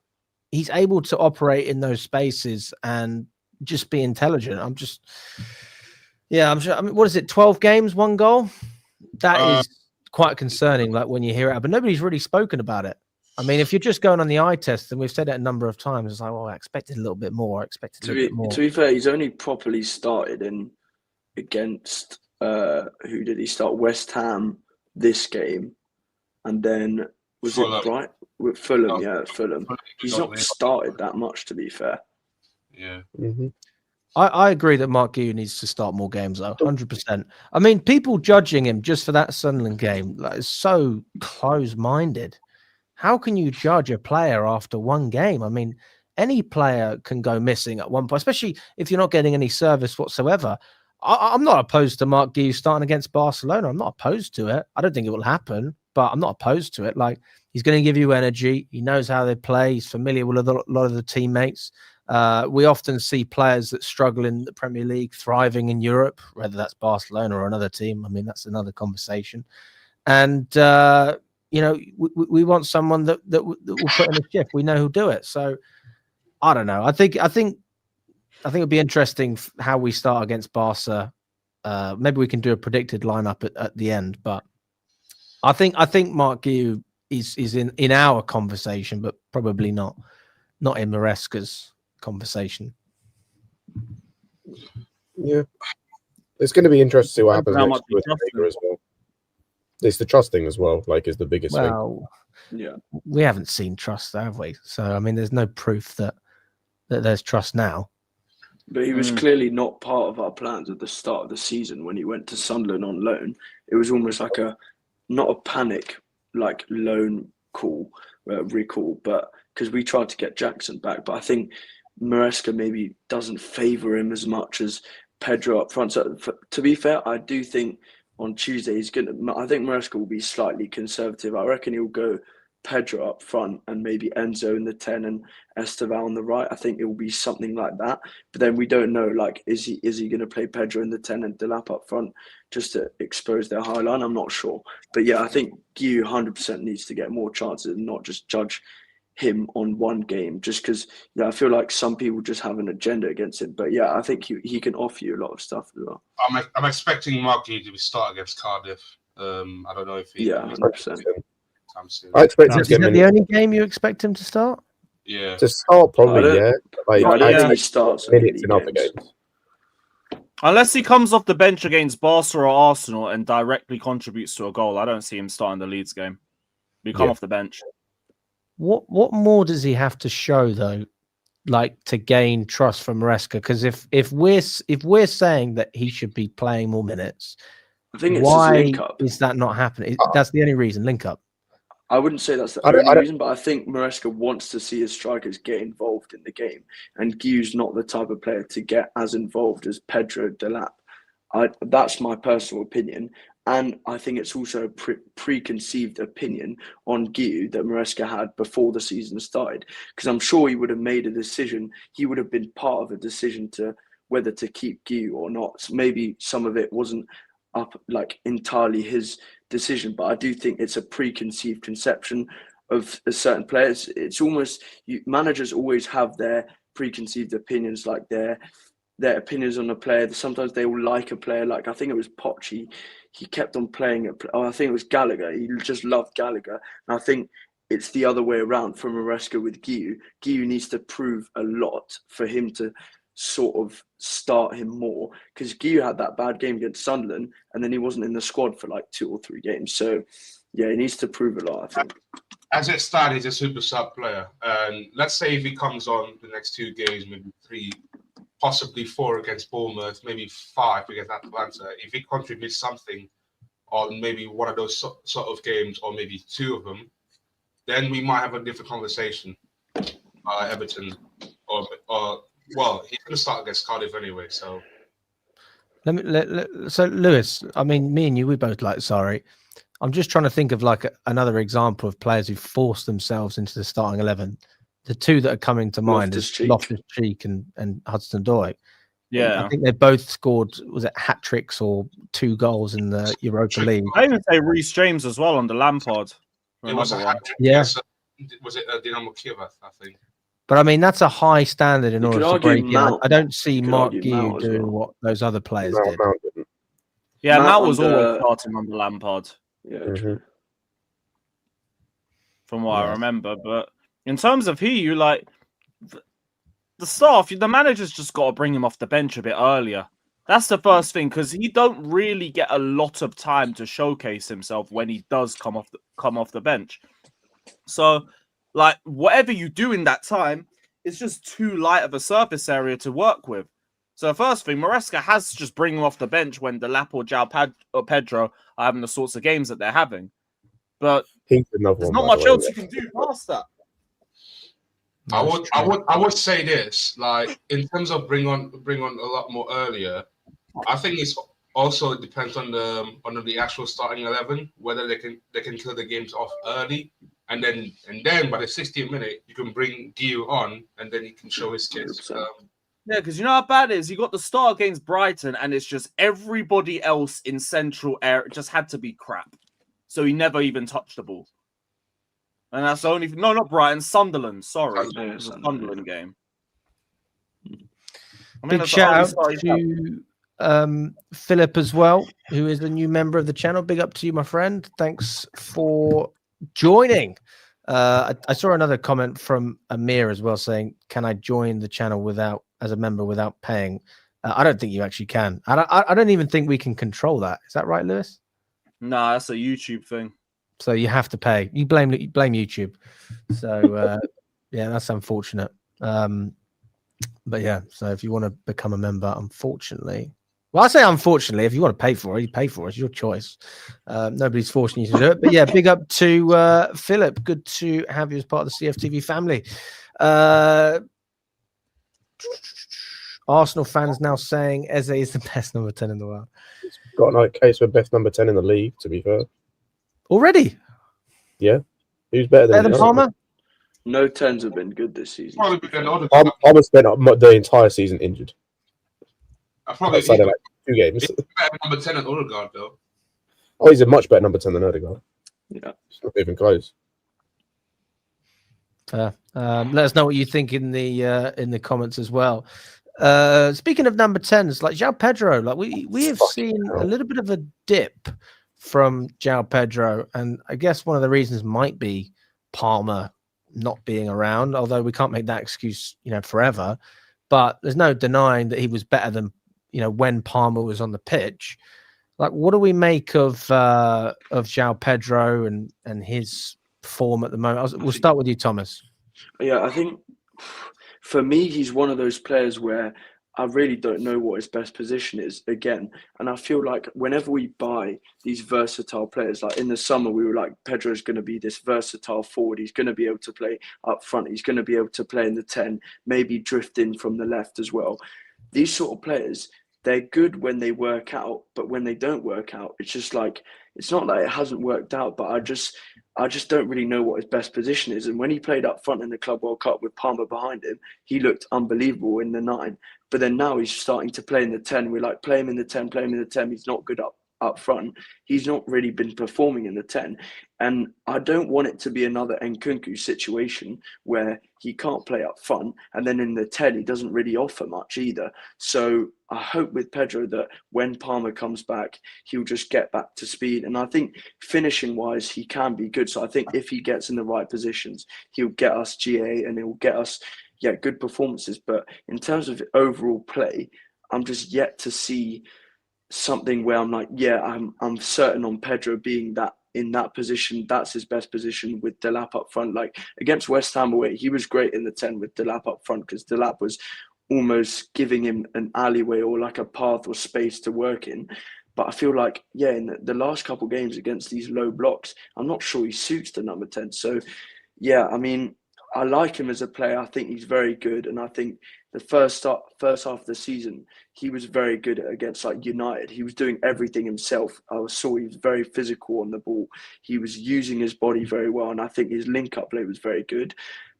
he's able to operate in those spaces and just be intelligent. I'm sure. I mean, what is it? 12 games, 1 goal? That is quite concerning. Like when you hear it, but nobody's really spoken about it. I mean, if you're just going on the eye test, and we've said it a number of times, it's like, well, I expected a little bit more. To be fair, he's only properly started against who did he start? West Ham this game, and then was Fulham. It right with Fulham? Yeah, Fulham. He's not started that much, to be fair. Yeah. Mm-hmm. I agree that Marc Guiu needs to start more games, though. 100%. I mean, people judging him just for that Sunderland game is so close-minded. How can you judge a player after one game? I mean, any player can go missing at one point, especially if you're not getting any service whatsoever. I'm not opposed to Marc Guiu starting against Barcelona. I'm not opposed to it. I don't think it will happen, but I'm not opposed to it. Like, he's going to give you energy. He knows how they play. He's familiar with a lot of the teammates. We often see players that struggle in the Premier League thriving in Europe, whether that's Barcelona or another team. I mean, that's another conversation. And, we want someone that will put in a shift. We know who'll do it. So I don't know. I think it'll be interesting how we start against Barca. Maybe we can do a predicted lineup at the end, but I think Marc Guiu is in our conversation, but probably not in Maresca's conversation. Yeah, it's going to be interesting to see what happens next with Pedro as well. It's the trust thing as well, like, is the biggest thing. Yeah, we haven't seen trust, have we? So I mean, there's no proof that there's trust now. But he was clearly not part of our plans at the start of the season when he went to Sunderland on loan. It was almost like not a panic, like loan recall, but because we tried to get Jackson back. But I think Maresca maybe doesn't favour him as much as Pedro up front. So to be fair, I do think on Tuesday I think Maresca will be slightly conservative. I reckon he'll go Pedro up front and maybe Enzo in the 10 and Esteval on the right. I think it will be something like that. But then we don't know, like, is he going to play Pedro in the 10 and Delap up front just to expose their high line? I'm not sure. But yeah, I think Guiu 100% needs to get more chances and not just judge him on one game, just because I feel like some people just have an agenda against him. But yeah, I think he can offer you a lot of stuff as well. I'm expecting Marc Guiu to start against Cardiff. I don't know if he 100%. I expect him to Is that the only game you expect him to start? Yeah, to start, probably. I don't think he starts minutes in other games. Unless he comes off the bench against Barca or Arsenal and directly contributes to a goal, I don't see him starting the Leeds game. He come off the bench. What more does he have to show, though, like, to gain trust from Maresca? Because if we're saying that he should be playing more minutes, I think it's why link up. is that not happening? That's the only reason. Link up. I wouldn't say that's the only reason, but I think Maresca wants to see his strikers get involved in the game, and Guiu's not the type of player to get as involved as Pedro Delap. That's my personal opinion. And I think it's also a preconceived opinion on Guiu that Maresca had before the season started. Because I'm sure he would have made a decision. He would have been part of a decision to whether to keep Guiu or not. So maybe some of it wasn't up like entirely his decision, but I do think it's a preconceived conception of certain players. It's almost managers always have their preconceived opinions, like their opinions on a player. Sometimes they will like a player. Like I think it was Poch. He kept on playing it. I think it was Gallagher. He just loved Gallagher. And I think it's the other way around for Maresca with Guiu. Guiu needs to prove a lot for him to sort of start him more, because Guiu had that bad game against Sunderland and then he wasn't in the squad for like 2 or 3 games. So yeah, he needs to prove a lot, I think. As it started, he's a super sub player. And let's say if he comes on the next 2 games, maybe 3, possibly 4 against Bournemouth, maybe 5 against Atalanta. If he contributes something on maybe one of those sort of games, or maybe 2 of them, then we might have a different conversation. Everton, or well, he's going to start against Cardiff anyway. So so Lewis, I mean, me and you, we both like Sarri. I'm just trying to think of like another example of players who forced themselves into the starting 11. The 2 that are coming to mind is Loftus-Cheek and Hudson-Odoi. Yeah, I think they both scored, was it hat tricks or 2 goals in the Europa League? I even say Reece James as well under Lampard. It was a hat trick. Yeah. Was it Dinamo Kiev, I think? But I mean, that's a high standard in order to break in. I don't see Marc Guiu doing what those other players did. Yeah, Mount was always starting under Lampard. Yeah. Mm-hmm. From what I remember. But in terms of like the staff, the manager's just got to bring him off the bench a bit earlier. That's the first thing, because he don't really get a lot of time to showcase himself when he does come off the bench. So, like, whatever you do in that time, it's just too light of a surface area to work with. So the first thing, Maresca has to just bring him off the bench when Delap or Joao Pedro are having the sorts of games that they're having. But He's another there's one. not much else you can do past that. I would say this, like in terms of bring on a lot more earlier. I think it's also depends on the actual starting 11 whether they can kill the games off early, and then by the 60th minute you can bring Guiu on and then he can show his kids. Yeah, because you know how bad it is. You got the start against Brighton, and it's just everybody else in central area just had to be crap, so he never even touched the ball. And that's the only not Brighton, Sunderland. Sorry, it was a Sunderland game. I mean, big shout out to Philip as well, who is a new member of the channel. Big up to you, my friend. Thanks for joining. I saw another comment from Amir as well saying, "Can I join the channel as a member without paying?" I don't think you actually can. I don't even think we can control that. Is that right, Lewis? Nah, that's a YouTube thing. So you have to pay. You blame YouTube. So yeah, that's unfortunate. But yeah, so if you want to become a member, unfortunately, well, I say unfortunately, if you want to pay for it, you pay for it. It's your choice. Nobody's forcing you to do it. But yeah, big up to Philip. Good to have you as part of the CFTV family. Arsenal fans now saying Eze is the best number 10 in the world. He's got a case for best number 10 in the league, to be fair. Already? Yeah. Who's better than Palmer? No 10s have been good this season. Palmer spent the entire season injured. Outside of 2 games. He's better number 10 than Odegaard, though. Oh, he's a much better number 10 than Odegaard. Yeah. It's not even close. Let us know what you think in the comments as well. Speaking of number 10s, like Joao Pedro, like we have seen a little bit of a dip from Joao Pedro, and I guess one of the reasons might be Palmer not being around, although we can't make that excuse, forever. But there's no denying that he was better than, when Palmer was on the pitch. Like, what do we make of Joao Pedro and his form at the moment? We'll start with you, Thomas. Yeah, I think for me, he's one of those players where I really don't know what his best position is again. And I feel like whenever we buy these versatile players, like in the summer, we were like, Pedro's going to be this versatile forward. He's going to be able to play up front. He's going to be able to play in the 10, maybe drift in from the left as well. These sort of players, they're good when they work out, but when they don't work out, it's just like, it's not like it hasn't worked out, but I just don't really know what his best position is. And when he played up front in the Club World Cup with Palmer behind him, he looked unbelievable in the 9. But then now he's starting to play in the 10. We're like, play him in the 10, play him in the 10. He's not good up front. He's not really been performing in the 10. And I don't want it to be another Nkunku situation where he can't play up front. And then in the 10, he doesn't really offer much either. So I hope with Pedro that when Palmer comes back, he'll just get back to speed. And I think finishing wise, he can be good. So I think if he gets in the right positions, he'll get us GA and he'll get us good performances. But in terms of overall play, I'm just yet to see something where I'm like, I'm certain on Pedro being that in that position. That's his best position with Delap up front. Like against West Ham away, he was great in the 10 with Delap up front because Delap was almost giving him an alleyway or like a path or space to work in. But I feel like, in the last couple of games against these low blocks, I'm not sure he suits the number 10. So, I mean, I like him as a player. I think he's very good. And I think the first half of the season, he was very good against like United. He was doing everything himself. I saw he was very physical on the ball. He was using his body very well. And I think his link-up play was very good.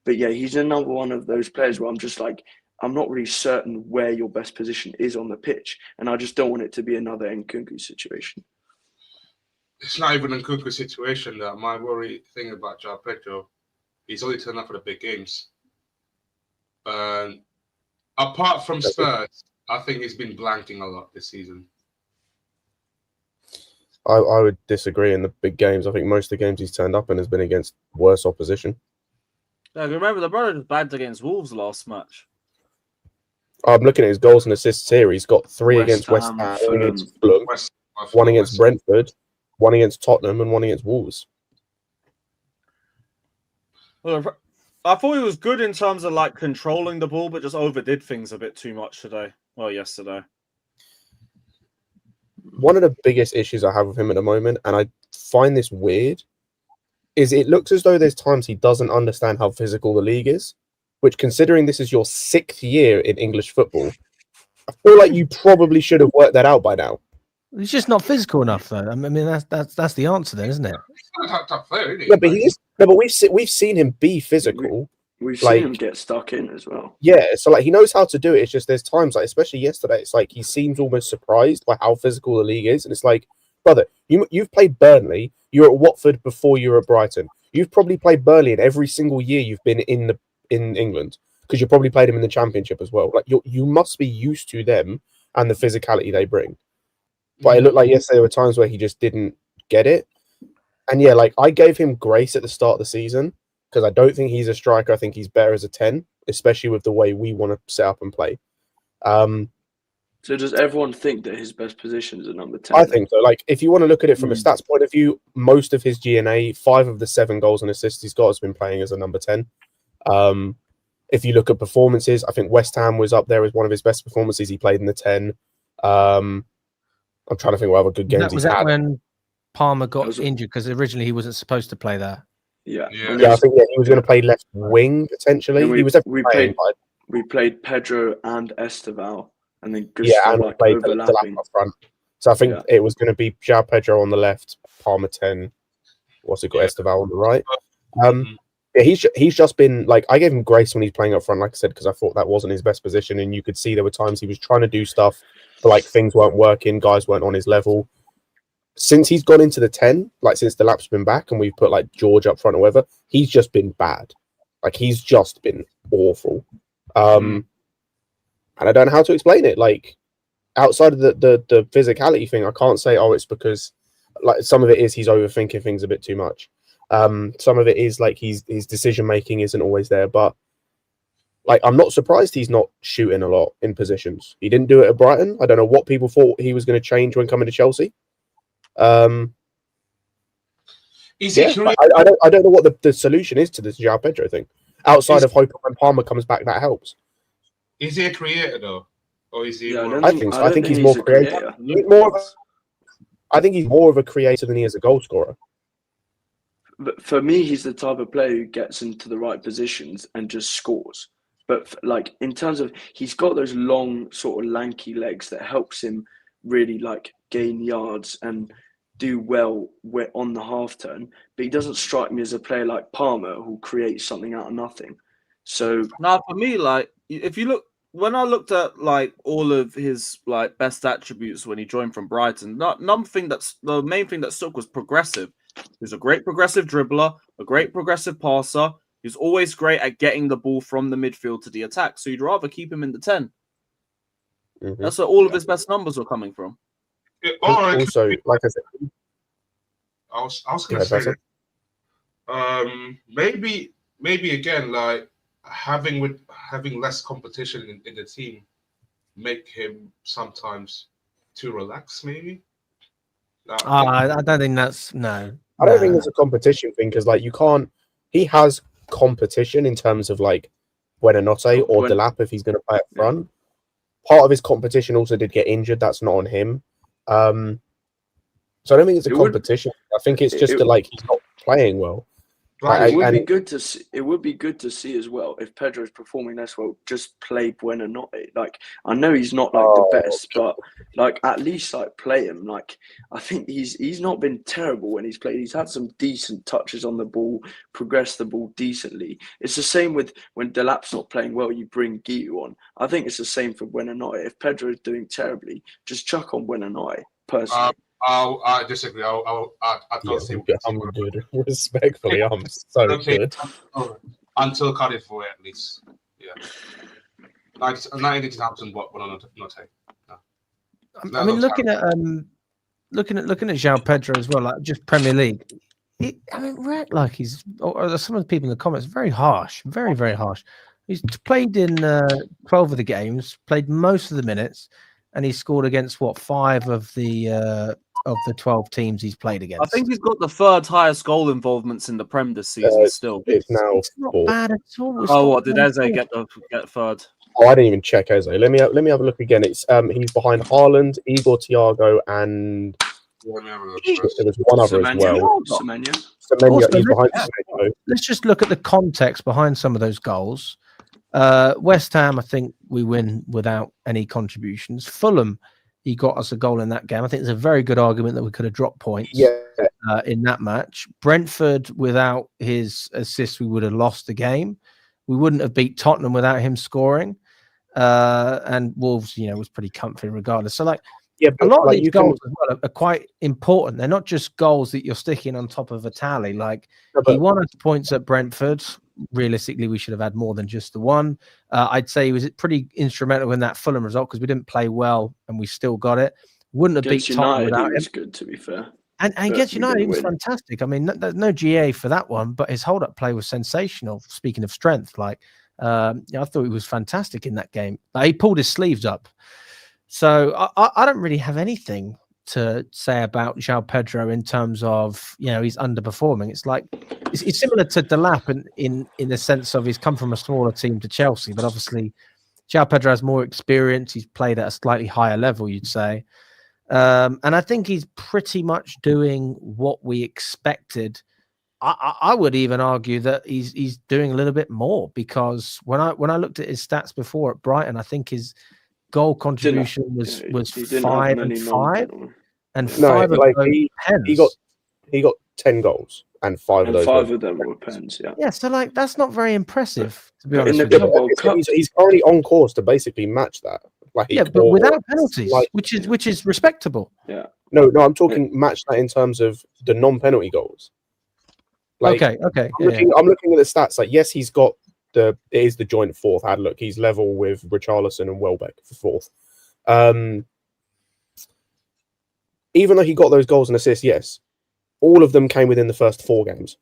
But he's another one of those players where I'm just like, I'm not really certain where your best position is on the pitch. And I just don't want it to be another Nkunku situation. It's not even an Nkunku situation. That my worry thing about Joao Pedro, he's only turned up for the big games. Apart from Spurs, I think he's been blanking a lot this season. I would disagree in the big games. I think most of the games he's turned up in has been against worse opposition. Yeah, remember the brother was bad against Wolves last match. I'm looking at his goals and assists here. He's got 3 against West Ham, 1 against Fulham, 1 against Brentford, 1 against Tottenham, and 1 against Wolves. Well, I thought he was good in terms of like controlling the ball, but just overdid things a bit too much today. Well, yesterday. One of the biggest issues I have with him at the moment, and I find this weird, is it looks as though there's times he doesn't understand how physical the league is, which, considering this is your 6th year in English football, I feel like you probably should have worked that out by now. He's just not physical enough, though. I mean, that's the answer, then, isn't it? He's not a top player, is he? Yeah, but he is. No, but we've seen him be physical. We've Like- seen him get stuck in as well. Yeah, so like he knows how to do it. It's just there's times, like especially yesterday, it's like he seems almost surprised by how physical the league is, and it's like, brother, you've played Burnley. You were at Watford before you were at Brighton. You've probably played Burnley in every single year you've been in England, because you probably played him in the Championship as well. Like you must be used to them and the physicality they bring. But it looked like yesterday there were times where he just didn't get it. And yeah, like I gave him grace at the start of the season because I don't think he's a striker. I think he's better as a 10, especially with the way we want to set up and play. So does everyone think that his best position is a number 10? I think so. Like if you want to look at it from a stats point of view, most of his GNA, 5 of the 7 goals and assists he's got has been playing as a number 10. If you look at performances, I think West Ham was up there as one of his best performances. He played in the 10. I'm trying to think what other good games Was he's that had. when Palmer got Was it- injured? Because originally he wasn't supposed to play there. Yeah. Yeah. And Yeah, I there's- think he was going to play left wing potentially. And He was definitely we playing, played we played Pedro and Esteval, and then but yeah, and like played overlapping. Delap up front. So I think Yeah. it was going to be Joao Pedro on the left, Palmer 10. What's it got? Yeah. Esteval on the right. Mhm. Yeah, he's just been like, I gave him grace when he's playing up front, like I said, because I thought that wasn't his best position, and you could see there were times he was trying to do stuff, but like things weren't working, guys weren't on his level. Since he's gone into the 10, like since Delap's been back and we've put like George up front or whatever, he's just been bad. Like he's just been awful. And I don't know how to explain it. Like outside of the physicality thing, I can't say, oh, it's because like some of it is he's overthinking things a bit too much. Some of it is like his decision making isn't always there, but like I'm not surprised he's not shooting a lot in positions. He didn't do it at Brighton. I don't know what people thought he was going to change when coming to Chelsea. Is Yeah, he creative? I don't know what the solution is to this Joao Pedro thing. Outside of hoping when Palmer comes back, that helps. Is he a creator though, or is he? Yeah, more I think so. I think he's more creative. I think he's more of a creator than he is a goal scorer. But for me, he's the type of player who gets into the right positions and just scores. But like in terms of, he's got those long, sort of lanky legs that helps him really like gain yards and do well on the half turn. But he doesn't strike me as a player like Palmer who creates something out of nothing. So Now, for me, like if you look, when I looked at like all of his like best attributes when he joined from Brighton, the main thing that stuck was progressive. He's a great progressive dribbler, a great progressive passer. He's always great at getting the ball from the midfield to the attack. So you'd rather keep him in the 10. Mhm. That's where all of his best numbers were coming from. Yeah, or it Also, could be- like I said, I was Yeah, gonna say, that's maybe again, like having less competition in the team make him sometimes too relaxed, maybe. I don't think that's no. I don't think it's a competition thing because like you can't. He has competition in terms of like Buenanotte or When- Delap if he's going to play up front. Part of his competition also did get injured. That's not on him. So I don't think it's a It would- competition. I think it's just it- that like he's not playing well. Right, it would be and- good to see. It would be good to see as well if Pedro is performing less well. Just play Buenanotte. Like I know he's not like the best, but like at least like play him. Like I think he's not been terrible when he's played. He's had some decent touches on the ball, progressed the ball decently. It's the same with when Delap's not playing well. You bring Guiu on. I think it's the same for Buenanotte. If Pedro is doing terribly, just chuck on Buenanotte. Personally, I disagree. I don't see. I'm good. Respectfully, I'm so good. Until Cardiff away, at least. Yeah. 90,000 what not take. I mean, looking at Joao Pedro as well, like just Premier League. I mean, react like he's or some of the people in the comments very harsh, very very harsh. He's played in 12 of the games, played most of the minutes, and he's scored against what 5 of the 12 teams he's played against. I think he's got the third highest goal involvements in the Prem this season. Still, It's now it's not 4. bad at all. It's oh, not what did bad Eze at all. get third? Oh, I didn't even check Eze. Let me have a look again. It's he's behind Haaland, Igor, Thiago, and Let me have a look there first. was one other as well. Semenyo. Semenyo, Also, he's behind let's- Semenyo. Let's just look at the context behind some of those goals. West Ham, I think we win without any contributions. Fulham, he got us a goal in that game. I think there's a very good argument that we could have dropped points Yeah, in that match. Brentford, without his assist, we would have lost the game. We wouldn't have beat Tottenham without him scoring. And Wolves, was pretty comfy regardless. So, like, yeah, a but lot of like these you can, goals as well are quite important. They're not just goals that you're sticking on top of a tally. Like, no, he but won us points at Brentford. Realistically, we should have had more than just the one. I'd say he was pretty instrumental in that Fulham result because we didn't play well and we still got it. Wouldn't have Against beat Tottenham United, without he was him. good, to be fair. And but against we United, he didn't was win. fantastic. I mean, there's no GA for that one, but his hold-up play was sensational. Speaking of strength, like, I thought he was fantastic in that game. He pulled his sleeves up. So I don't really have anything to say about Joao Pedro in terms of, he's underperforming. It's like it's similar to Delap in the sense of he's come from a smaller team to Chelsea, but obviously Joao Pedro has more experience. He's played at a slightly higher level, you'd say. And I think he's pretty much doing what we expected. I would even argue that he's doing a little bit more because when I looked at his stats before at Brighton, I think his goal contribution was He didn't have 5 many and 5, non-penalty. and no, 5 of like those he pens. got 10 goals and 5 of And those 5 were of them were pens, yeah. Yeah, so like that's not very impressive to be But in honest the with you. Club World Cup, he's currently on course to basically match that. Like, Yeah, but without penalties, like, which is respectable. yeah. no, I'm talking match that in terms of the non-penalty goals. Like, Okay. I'm looking at the stats. Like, yes, he's got it is the joint fourth. I had a look. He's level with Richarlison and Welbeck for fourth. Even though he got those goals and assists, yes, all of them came within the first 4 games.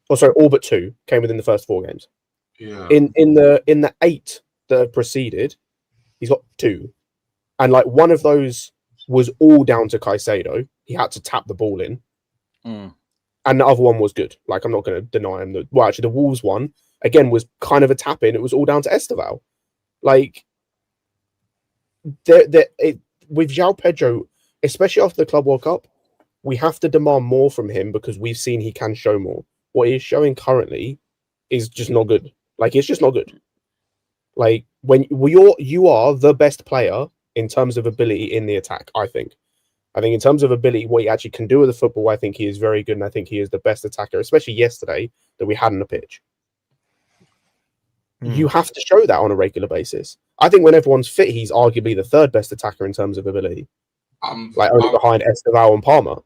Oh, sorry, all but 2 came within the first 4 games. Yeah. In the 8 that have preceded, he's got 2, and like one of those was all down to Caicedo. He had to tap the ball in. And the other one was good. Like, I'm not going to deny him. Actually, the Wolves one, again, was kind of a tap in. It was all down to Esteval. Like, with Joao Pedro, especially after the Club World Cup, we have to demand more from him because we've seen he can show more. What he is showing currently is just not good. Like, it's just not good. Like, when you are the best player in terms of ability in the attack, I think. I think in terms of ability, what he actually can do with the football, I think he is very good, and I think he is the best attacker, especially yesterday, that we had on the pitch. You have to show that on a regular basis. I think when everyone's fit, he's arguably the 3rd best attacker in terms of ability. Like, only behind Esteval and Palmer.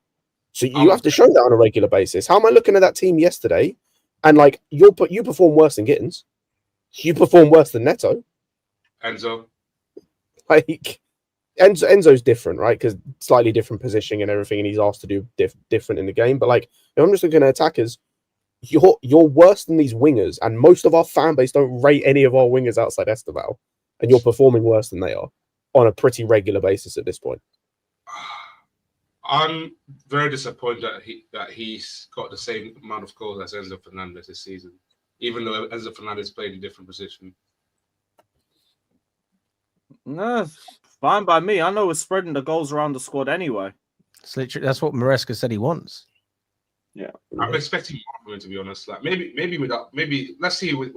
So you have to show that on a regular basis. How am I looking at that team yesterday? And like, you perform worse than Gittins. You perform worse than Neto. Enzo. Like, Enzo's different, right? Because slightly different positioning and everything, and he's asked to do different in the game. But like, if I'm just looking at attackers, you're worse than these wingers, and most of our fan base don't rate any of our wingers outside Esteval, and you're performing worse than they are on a pretty regular basis at this point. I'm very disappointed that he's got the same amount of goals as Enzo Fernandez this season, even though Enzo Fernandez played in a different position. No, fine by me. I know we're spreading the goals around the squad anyway. It's literally, that's what Maresca said he wants. Yeah, I'm expecting more from him, to be honest. Like, maybe let's see when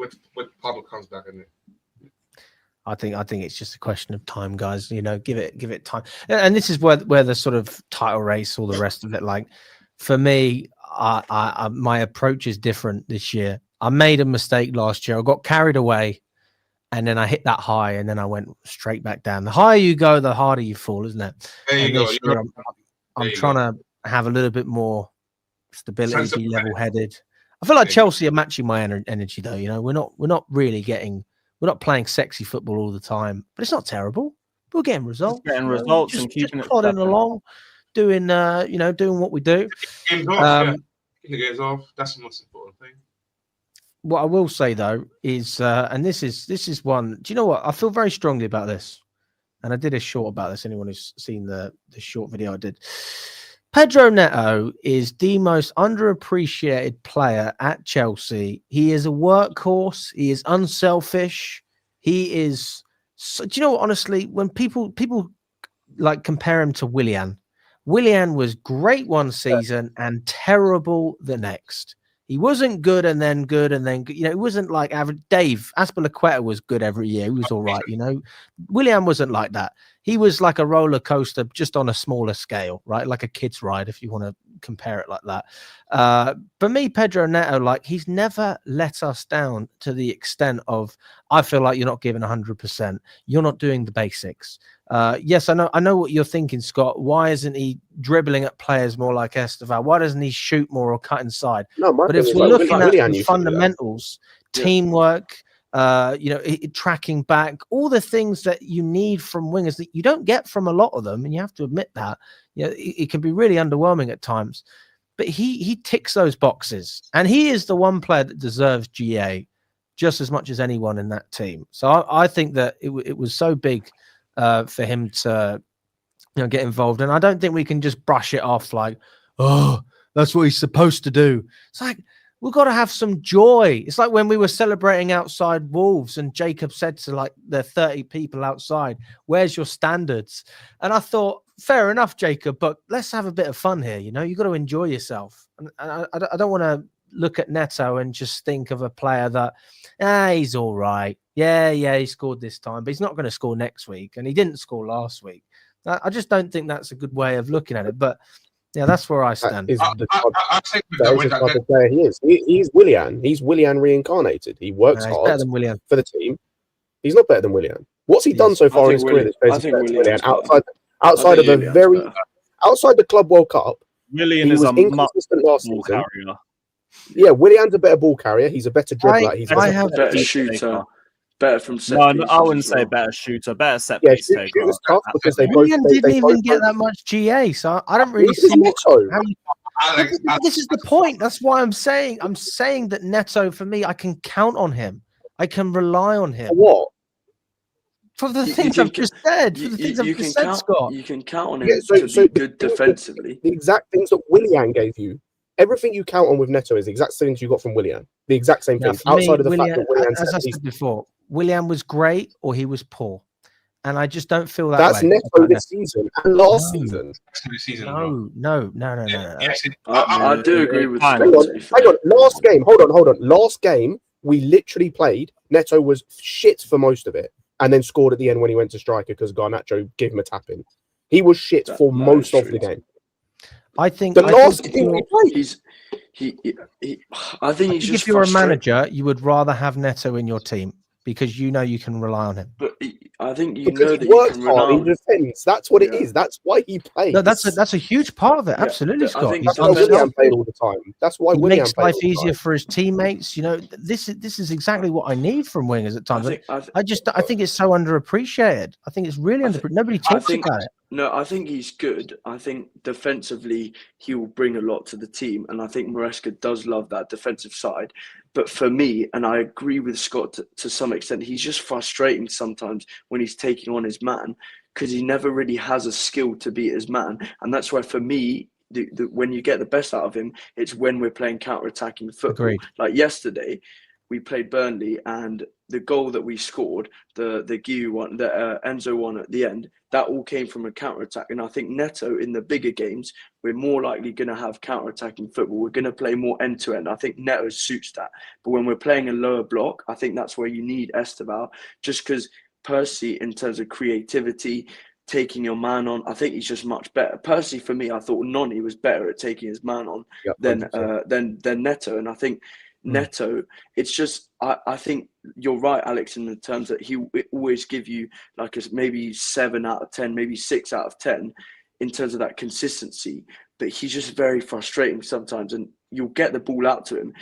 Pablo comes back in it. I think it's just a question of time, guys. Give it time. And this is where the sort of title race, all the rest of it. Like, for me, I my approach is different this year. I made a mistake last year. I got carried away, and then I hit that high, and then I went straight back down. The higher you go, the harder you fall, isn't it? There you go. This year, I'm trying to have a little bit more stability, be level-headed. I feel like Chelsea are matching my energy, though. We're not really getting. We're not playing sexy football all the time, but it's not terrible. We're getting results. Getting results and keeping it plodding along, doing doing what we do. Games off, Keeping the games off. That's the most important thing. What I will say though is, and this is one. Do you know what? I feel very strongly about this, and I did a short about this. Anyone who's seen the short video I did. Pedro Neto is the most underappreciated player at Chelsea. He is a workhorse. He is unselfish. He is. So, do you know what? Honestly, when people like compare him to Willian was great one season and terrible the next. He wasn't good and then good and then good. You know, it wasn't like average. Dave Azpilicueta was good every year. He was all right. You know, Willian wasn't like that. He was like a roller coaster, just on a smaller scale, right? Like a kid's ride, if you want to compare it like that. For me, Pedro Neto, like, he's never let us down to the extent of, I feel like you're not giving 100%. You're not doing the basics. Yes, I know what you're thinking, Scott. Why isn't he dribbling at players more like Esteval? Why doesn't he shoot more or cut inside? No, But if we're looking at the fundamentals, teamwork, tracking back, all the things that you need from wingers that you don't get from a lot of them, and you have to admit that, you know, it can be really underwhelming at times. But he ticks those boxes, and he is the one player that deserves GA just as much as anyone in that team. So I think that it was so big for him to, you know, get involved, and I don't think we can just brush it off like, oh, that's what he's supposed to do. It's like, we've got to have some joy. It's like when we were celebrating outside Wolves and Jacob said to like the 30 people outside, where's your standards? And I thought, fair enough, Jacob, but let's have a bit of fun here. You know, you've got to enjoy yourself. And I don't want to look at Neto and just think of a player that, he's all right. Yeah, he scored this time, but he's not going to score next week. And he didn't score last week. I just don't think that's a good way of looking at it. But yeah, that's where I stand. I think the type of player he is. He's Willian. He's Willian reincarnated. He works hard better than Willian for the team. He's not better than Willian. What's he done so far in his career? Outside of outside the Club World Cup, Willian he is was inconsistent last season. Carrier. Yeah, Willian's a better ball carrier. He's a better dribbler. He's a better shooter. Better from set No, I wouldn't say better shooter, better set piece taker. Shooter's tough because they Willian both didn't even get that much GA, so I don't really see this is the point. That's why I'm saying that Neto, for me, I can count on him. I can rely on him. For what? For the things I've just said. For the things I've just said, Scott. You can count on him to be good defensively. The exact things that Willian gave you. Everything you count on with Neto is the exact things you got from Willian. The exact same things. Outside of the fact that Willian, as I said before, Willian was great or he was poor. And I just don't feel that that's way. Neto this season and last season. No. I do agree with Hang on. Last game, hold on. Last game, we literally played. Neto was shit for most of it and then scored at the end when he went to striker because Garnacho gave him a tap in. He was shit for most of the game. I think the last game we played. I think he's just. If you're a manager, you would rather have Neto in your team because you know you can rely on him. But I think you because know that he works you can hard in defence. That's what it is. That's why he plays. No, that's a huge part of it. Absolutely, Scott. That's why Willian played all the time. That's why Willian makes life easier for his teammates. You know, this is exactly what I need from wingers at times. I think it's so underappreciated. I think it's really underappreciated. Nobody talks about it. No, I think he's good. I think defensively he will bring a lot to the team, and I think Maresca does love that defensive side. But for me, and I agree with Scott to some extent, he's just frustrating sometimes when he's taking on his man because he never really has a skill to beat his man, and that's why for me, when you get the best out of him, it's when we're playing counter-attacking football. Agreed. Like yesterday, we played Burnley, and the goal that we scored, the Guiu one, the Enzo one at the end, that all came from a counter-attack. And I think Neto, in the bigger games, we're more likely going to have counter-attacking football. We're going to play more end-to-end. I think Neto suits that. But when we're playing a lower block, I think that's where you need Esteval, just because Percy, in terms of creativity, taking your man on, I think he's just much better. Percy, for me, I thought Noni was better at taking his man on than Neto. And I think Neto, it's just, I think you're right, Alex, in the terms that he always give you like a maybe 7 out of 10, maybe 6 out of 10 in terms of that consistency. But he's just very frustrating sometimes, and you'll get the ball out to him.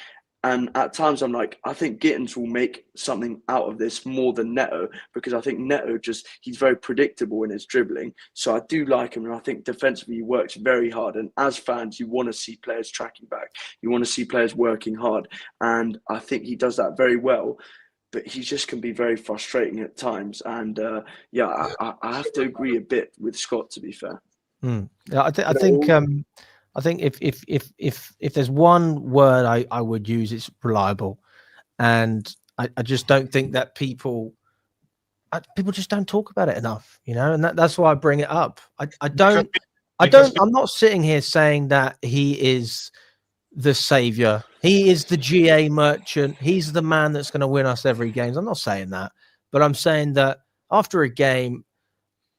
And at times I'm like, I think Gittins will make something out of this more than Neto, because I think Neto he's very predictable in his dribbling. So I do like him, and I think defensively he works very hard. And as fans, you want to see players tracking back. You want to see players working hard. And I think he does that very well. But he just can be very frustrating at times. And I have to agree a bit with Scott, to be fair. Yeah, I think if there's one word I would use, it's reliable. And I just don't think that people people just don't talk about it enough, and that's why I bring it up. I'm not sitting here saying that he is the savior. He is the GA merchant. He's the man that's going to win us every game. I'm not saying that, but I'm saying that after a game,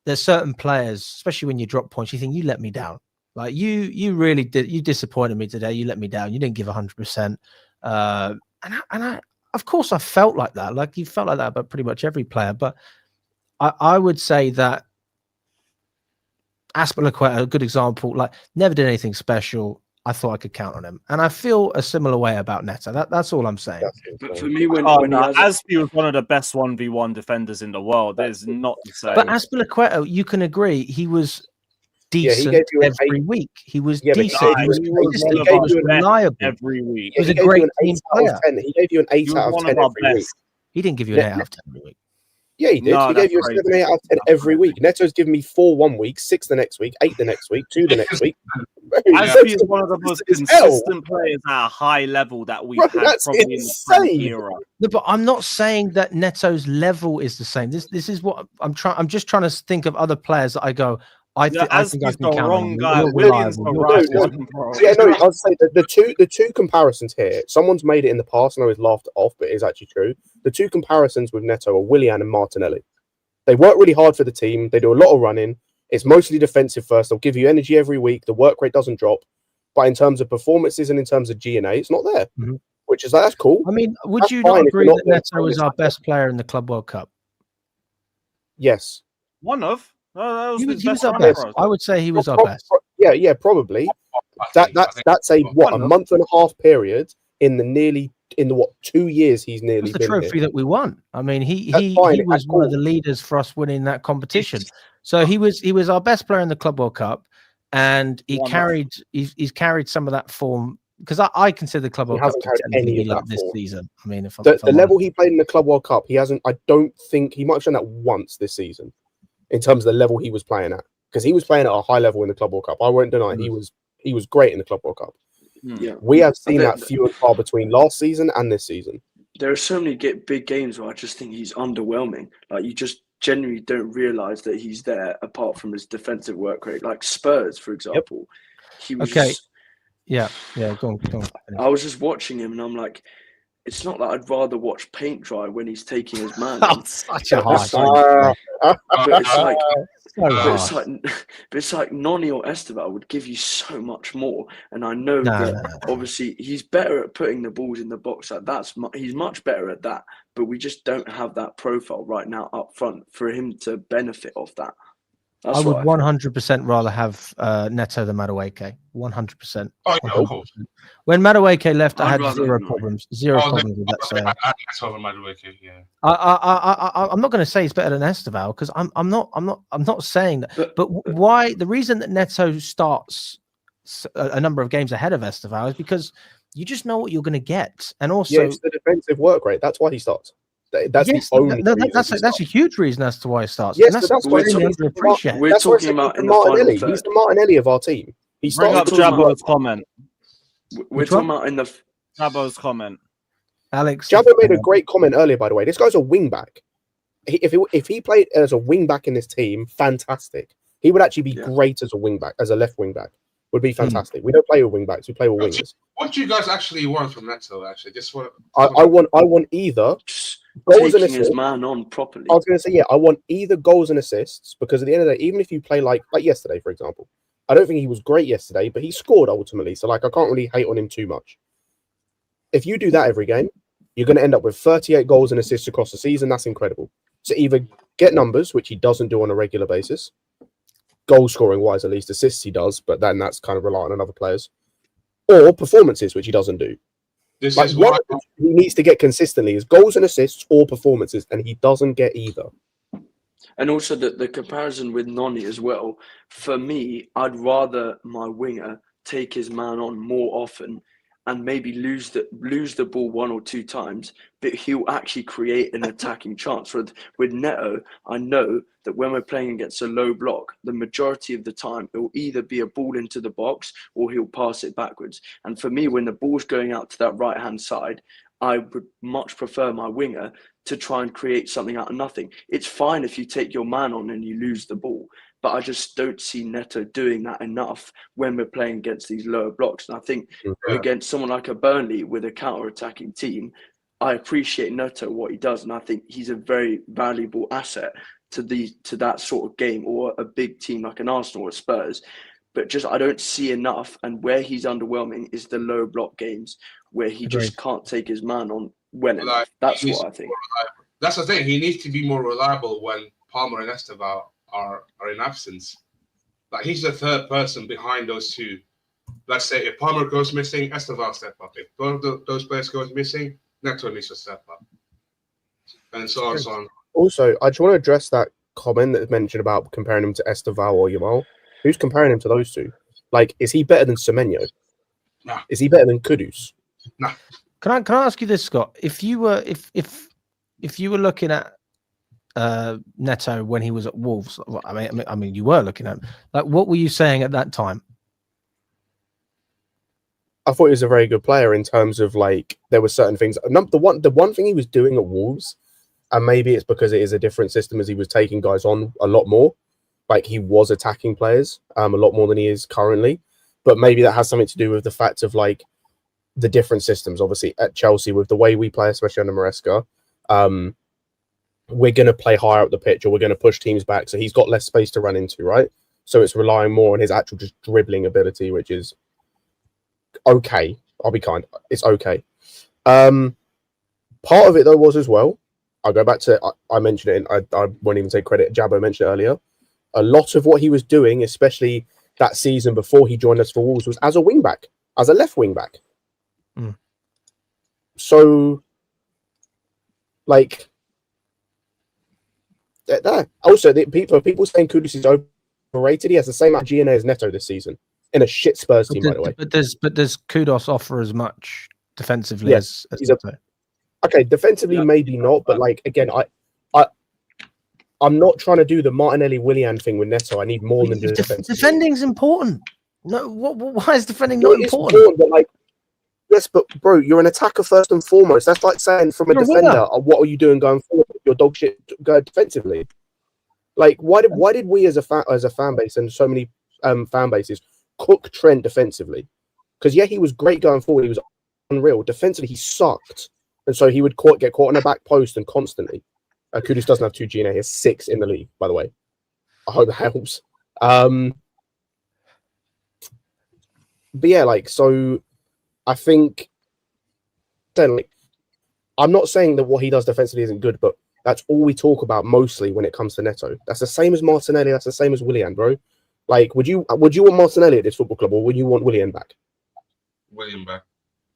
there's certain players, especially when you drop points, you think you let me down. Like you really did. You disappointed me today. You let me down. You didn't give 100%. And I, of course, I felt like that. Like you felt like that about pretty much every player. But I would say that Azpilicueta, a good example, like never did anything special. I thought I could count on him, and I feel a similar way about Neto. That's all I'm saying. But for me, when Azpi was one of the best 1v1 defenders in the world. That is not the same. But Azpilicueta, you can agree, he was decent every week. He was decent. He was reliable every week. He was a great team player. He gave you an 8 out of 10 every week. He didn't give you an 8 out of 10 every week. Yeah, he did. He gave you a 7, 8 out of 10 every week. Neto's given me 4 one week, 6 the next week, 8 the next week, 2 the next week. Azpi is one of the most consistent players at a high level that we've had probably insane. In the era. No, but I'm not saying that Neto's level is the same. This is what I'm trying. I'm just trying to think of other players that I go. I think I can count on. Wrong guy. I'll say the two comparisons here. Someone's made it in the past, and I always laughed it off, but it is actually true. The 2 comparisons with Neto are Willian and Martinelli. They work really hard for the team. They do a lot of running. It's mostly defensive first. They'll give you energy every week. The work rate doesn't drop. But in terms of performances and in terms of G&A, it's not there, which is that's cool. I mean, would you not agree that Neto was our best player in the Club World Cup? Yes. One of. He was our best. I would say he was our best. Yeah, probably. That's a month and a half period in the 2 years he's nearly been. The trophy that we won. I mean, he was one of the leaders for us winning that competition. So he was our best player in the Club World Cup, and he's carried some of that form. Because I consider the Club World Cup any of that this season. I mean, if the level he played in the Club World Cup, he hasn't. I don't think he might have done that once this season. In terms of the level he was playing at, because he was playing at a high level in the Club World Cup. I won't deny he was great in the Club World Cup. Yeah, we have seen that few and far between last season and this season. There are so many big games where I just think he's underwhelming. Like you just genuinely don't realise that he's there apart from his defensive work rate. Like Spurs, for example, he was Yeah, go on. I was just watching him and I'm like, it's not that I'd rather watch paint dry when he's taking his man. Such a hard but it's like Noni or Esteval would give you so much more, and I know that obviously he's better at putting the balls in the box. Like he's much better at that, but we just don't have that profile right now up front for him to benefit off that. I would 100% rather have Neto than Madueke. 100%. Oh, yeah, of course. When Madueke left, I had zero problems. Zero problems with that sale. I'm not going to say he's better than Esteval because I'm not saying that. But why? The reason that Neto starts a number of games ahead of Esteval is because you just know what you're going to get, and also it's the defensive work rate. That's why he starts. That's the only that's a huge reason as to why he starts. Yes, and that's why we're talking about in Martinelli. He's the Martinelli of our team. He Bring up Jabo's comment. We're talking about in the Jabo's comment. Alex Jabo made a great comment earlier, by the way. This guy's a wing back. If he played as a wing back in this team, fantastic. He would actually be great as a wing back, as a left wing back. Would be fantastic. We don't play with wing backs. We play with wingers. What do you guys actually want from Neto? Actually, just what I want either goals and assists. His man on properly. I was going to say I want either goals and assists because at the end of the day, even if you play like yesterday, for example, I don't think he was great yesterday, but he scored ultimately. So I can't really hate on him too much. If you do that every game, you're going to end up with 38 goals and assists across the season. That's incredible. So either get numbers, which he doesn't do on a regular basis. Goal scoring wise, at least assists he does, but then that's kind of reliant on other players, or performances, which he doesn't do. This is what he needs to get consistently is goals and assists or performances, and he doesn't get either. And also the comparison with Noni as well. For me, I'd rather my winger take his man on more often and maybe lose the ball 1 or 2 times, but he'll actually create an attacking chance. With Neto, I know that when we're playing against a low block, the majority of the time it will either be a ball into the box or he'll pass it backwards. And for me, when the ball's going out to that right-hand side, I would much prefer my winger to try and create something out of nothing. It's fine if you take your man on and you lose the ball, but I just don't see Neto doing that enough when we're playing against these lower blocks. And I think against someone like a Burnley with a counter-attacking team, I appreciate Neto, what he does, and I think he's a very valuable asset to that sort of game, or a big team like an Arsenal or Spurs. But just I don't see enough, and where he's underwhelming is the low block games where he just can't take his man on well enough. That's what I think. That's the thing. He needs to be more reliable when Palmer and Esteval are in absence. Like, he's the third person behind those two. Let's say if Palmer goes missing, Esteval step up. If both of those players goes missing, Neto needs to step up, and so on and so on. Also, I just want to address that comment that mentioned about comparing him to Esteval or Yamal. Who's comparing him to those two? Like, is he better than Semenyo? Nah. Is he better than Kudus? Nah. Can I ask you this, Scott? If you were looking at Neto when he was at Wolves, I mean, you were looking at him. Like, what were you saying at that time? I thought he was a very good player in terms of, like, there were certain things. The one thing he was doing at Wolves, and maybe it's because it is a different system, as he was taking guys on a lot more. Like, he was attacking players a lot more than he is currently. But maybe that has something to do with the fact of, like, the different systems. Obviously, at Chelsea, with the way we play, especially under Maresca, we're going to play higher up the pitch, or we're going to push teams back. So he's got less space to run into, right? So it's relying more on his actual just dribbling ability, which is okay. I'll be kind. It's okay. Part of it, though, was as well, I'll go back to, I mentioned it, and I won't even take credit. Jabbo mentioned it earlier. A lot of what he was doing, especially that season before he joined us for Wolves, was as a wing-back, as a left wing-back. Mm. So, like, that. Also, people saying Kudus is overrated. He has the same amount of GNA as Neto this season in a shit Spurs team, by the way. But does Kudus offer as much defensively as Neto? Okay, defensively maybe not, but, like, again, I'm not trying to do the Martinelli-Willian thing with Neto. I need more than just defense. Defending's important. No, why is defending No, not important? But, like, yes, but bro, you're an attacker first and foremost. That's like saying from a defender, what are you doing going forward? Your dog shit going defensively. Like, why did we as a fan base and so many fan bases cook Trent defensively? Because he was great going forward. He was unreal. Defensively, he sucked, and so he would get caught on the back post and constantly. Kudus doesn't have 2 GNA. He has 6 in the league, by the way. I hope that helps. But yeah, like, so I think then, like, I'm not saying that what he does defensively isn't good, but that's all we talk about mostly when it comes to Neto. That's the same as Martinelli. That's the same as Willian, bro. Like, would you want Martinelli at this football club, or would you want Willian back? Willian back.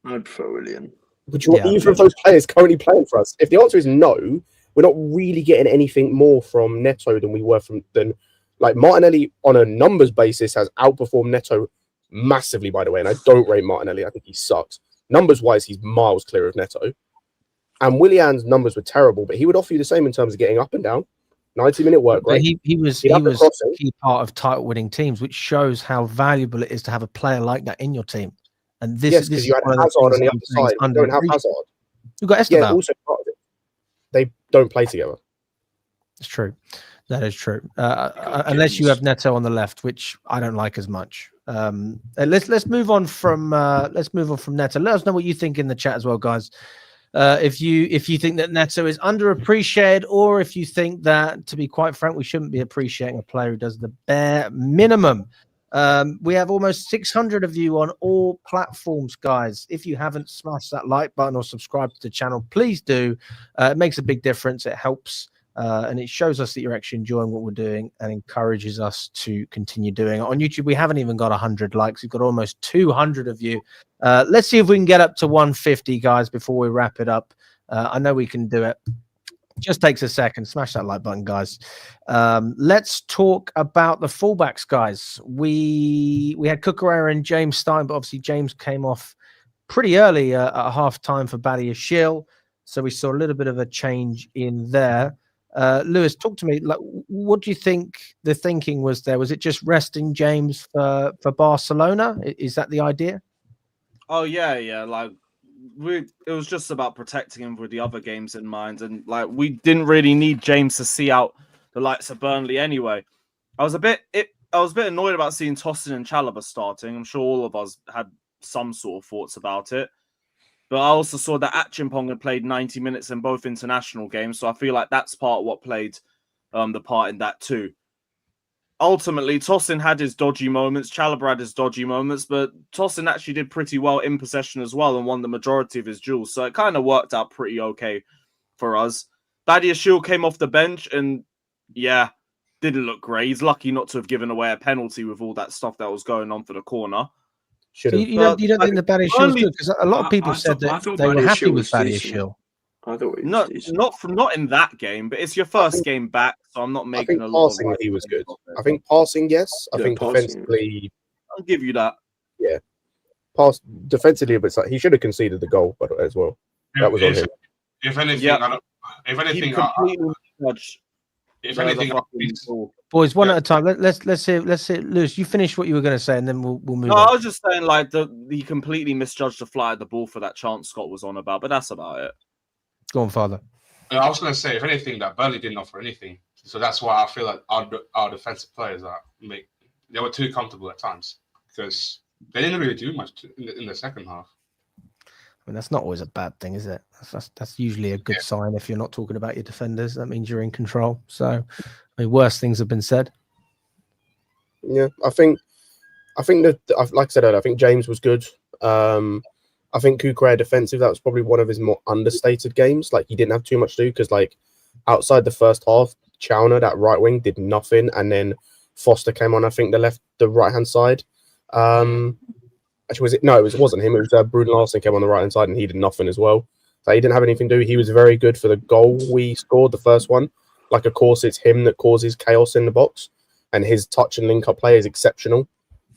I'd prefer Willian. Would you want either of those players currently playing for us? If the answer is no, we're not really getting anything more from Neto than we were like, Martinelli on a numbers basis has outperformed Neto massively, by the way. And I don't rate Martinelli. I think he sucks. Numbers wise, he's miles clear of Neto. And Willian's numbers were terrible, but he would offer you the same in terms of getting up and down. 90-minute work, right? He was a key part of title-winning teams, which shows how valuable it is to have a player like that in your team. And this because you had Hazard on the other side. You don't have Hazard. You've got Esteban. Yeah, also part of it. They don't play together. It's true. That is true. Unless you have Neto on the left, which I don't like as much. Let's move on from Neto. Let us know what you think in the chat as well, guys. If you think that Neto is underappreciated, or if you think that, to be quite frank, we shouldn't be appreciating a player who does the bare minimum. We have almost 600 of you on all platforms, guys. If you haven't smashed that like button or subscribed to the channel, please do. It makes a big difference. It helps. And it shows us that you're actually enjoying what we're doing and encourages us to continue doing it. On YouTube, we haven't even got 100 likes. We've got almost 200 of you. Let's see if we can get up to 150, guys, before we wrap it up. I know we can do it. Just takes a second. Smash that like button, guys. Let's talk about the fullbacks, guys. We had Cucurella and James Stein, but obviously James came off pretty early at half time for Badiashile. So we saw a little bit of a change in there. Lewis, talk to me. Like, what do you think the thinking was there? Was it just resting James for Barcelona? Is that the idea? Oh yeah. Like, it was just about protecting him with the other games in mind, and like we didn't really need James to see out the likes of Burnley anyway. I was a bit annoyed about seeing Tosin and Chalobah starting. I'm sure all of us had some sort of thoughts about it. But I also saw that Achimpong had played 90 minutes in both international games, so I feel like that's part of what played the part in that too. Ultimately, Tosin had his dodgy moments, Chalobah had his dodgy moments, but Tosin actually did pretty well in possession as well and won the majority of his duels, so it kind of worked out pretty okay for us. Badiashile came off the bench and, yeah, didn't look great. He's lucky not to have given away a penalty with all that stuff that was going on for the corner. Should So have. you don't think the Badiashile's good? Because a lot of people said I that thought they were happy Badiashile with was decent. Badiashile. I thought he was decent. Not in that game, but it's your first game back, so I'm not I making think a lot passing of he was good. of it. I think passing, yes. I Yeah, think passing. defensively, I'll give you that. defensively, but he should have conceded the goal, but as well, that was on him. If anything, Yeah. I don't. If He anything, completely misjudged if the anything, fucking ball. Boys, one Yeah. at a time. Let's hear. Lewis, you finish what you were going to say, and then we'll move No, I on. was just saying like he completely misjudged the fly at the ball for that chance Scott was on about, but that's about it. Go on, Father. I was going to say, if anything, that Burnley didn't offer anything. So that's why I feel like our defensive players they were too comfortable at times because they didn't really do much in the second half. I mean, that's not always a bad thing, is it? That's usually a good sign if you're not talking about your defenders. That means you're in control. So, I mean, worse things have been said. Yeah, I think that, like I said earlier, I think James was good. I think Cucurella defensive, that was probably one of his more understated games. Like, he didn't have too much to do because, like, outside the first half, Chowner, that right wing, did nothing, and then Foster came on. I think the right hand side. Actually, was it? No, it wasn't him. It was Bruno Larson came on the right hand side, and he did nothing as well. So he didn't have anything to do. He was very good for the goal we scored, the first one. Like, of course, it's him that causes chaos in the box, and his touch and link up play is exceptional.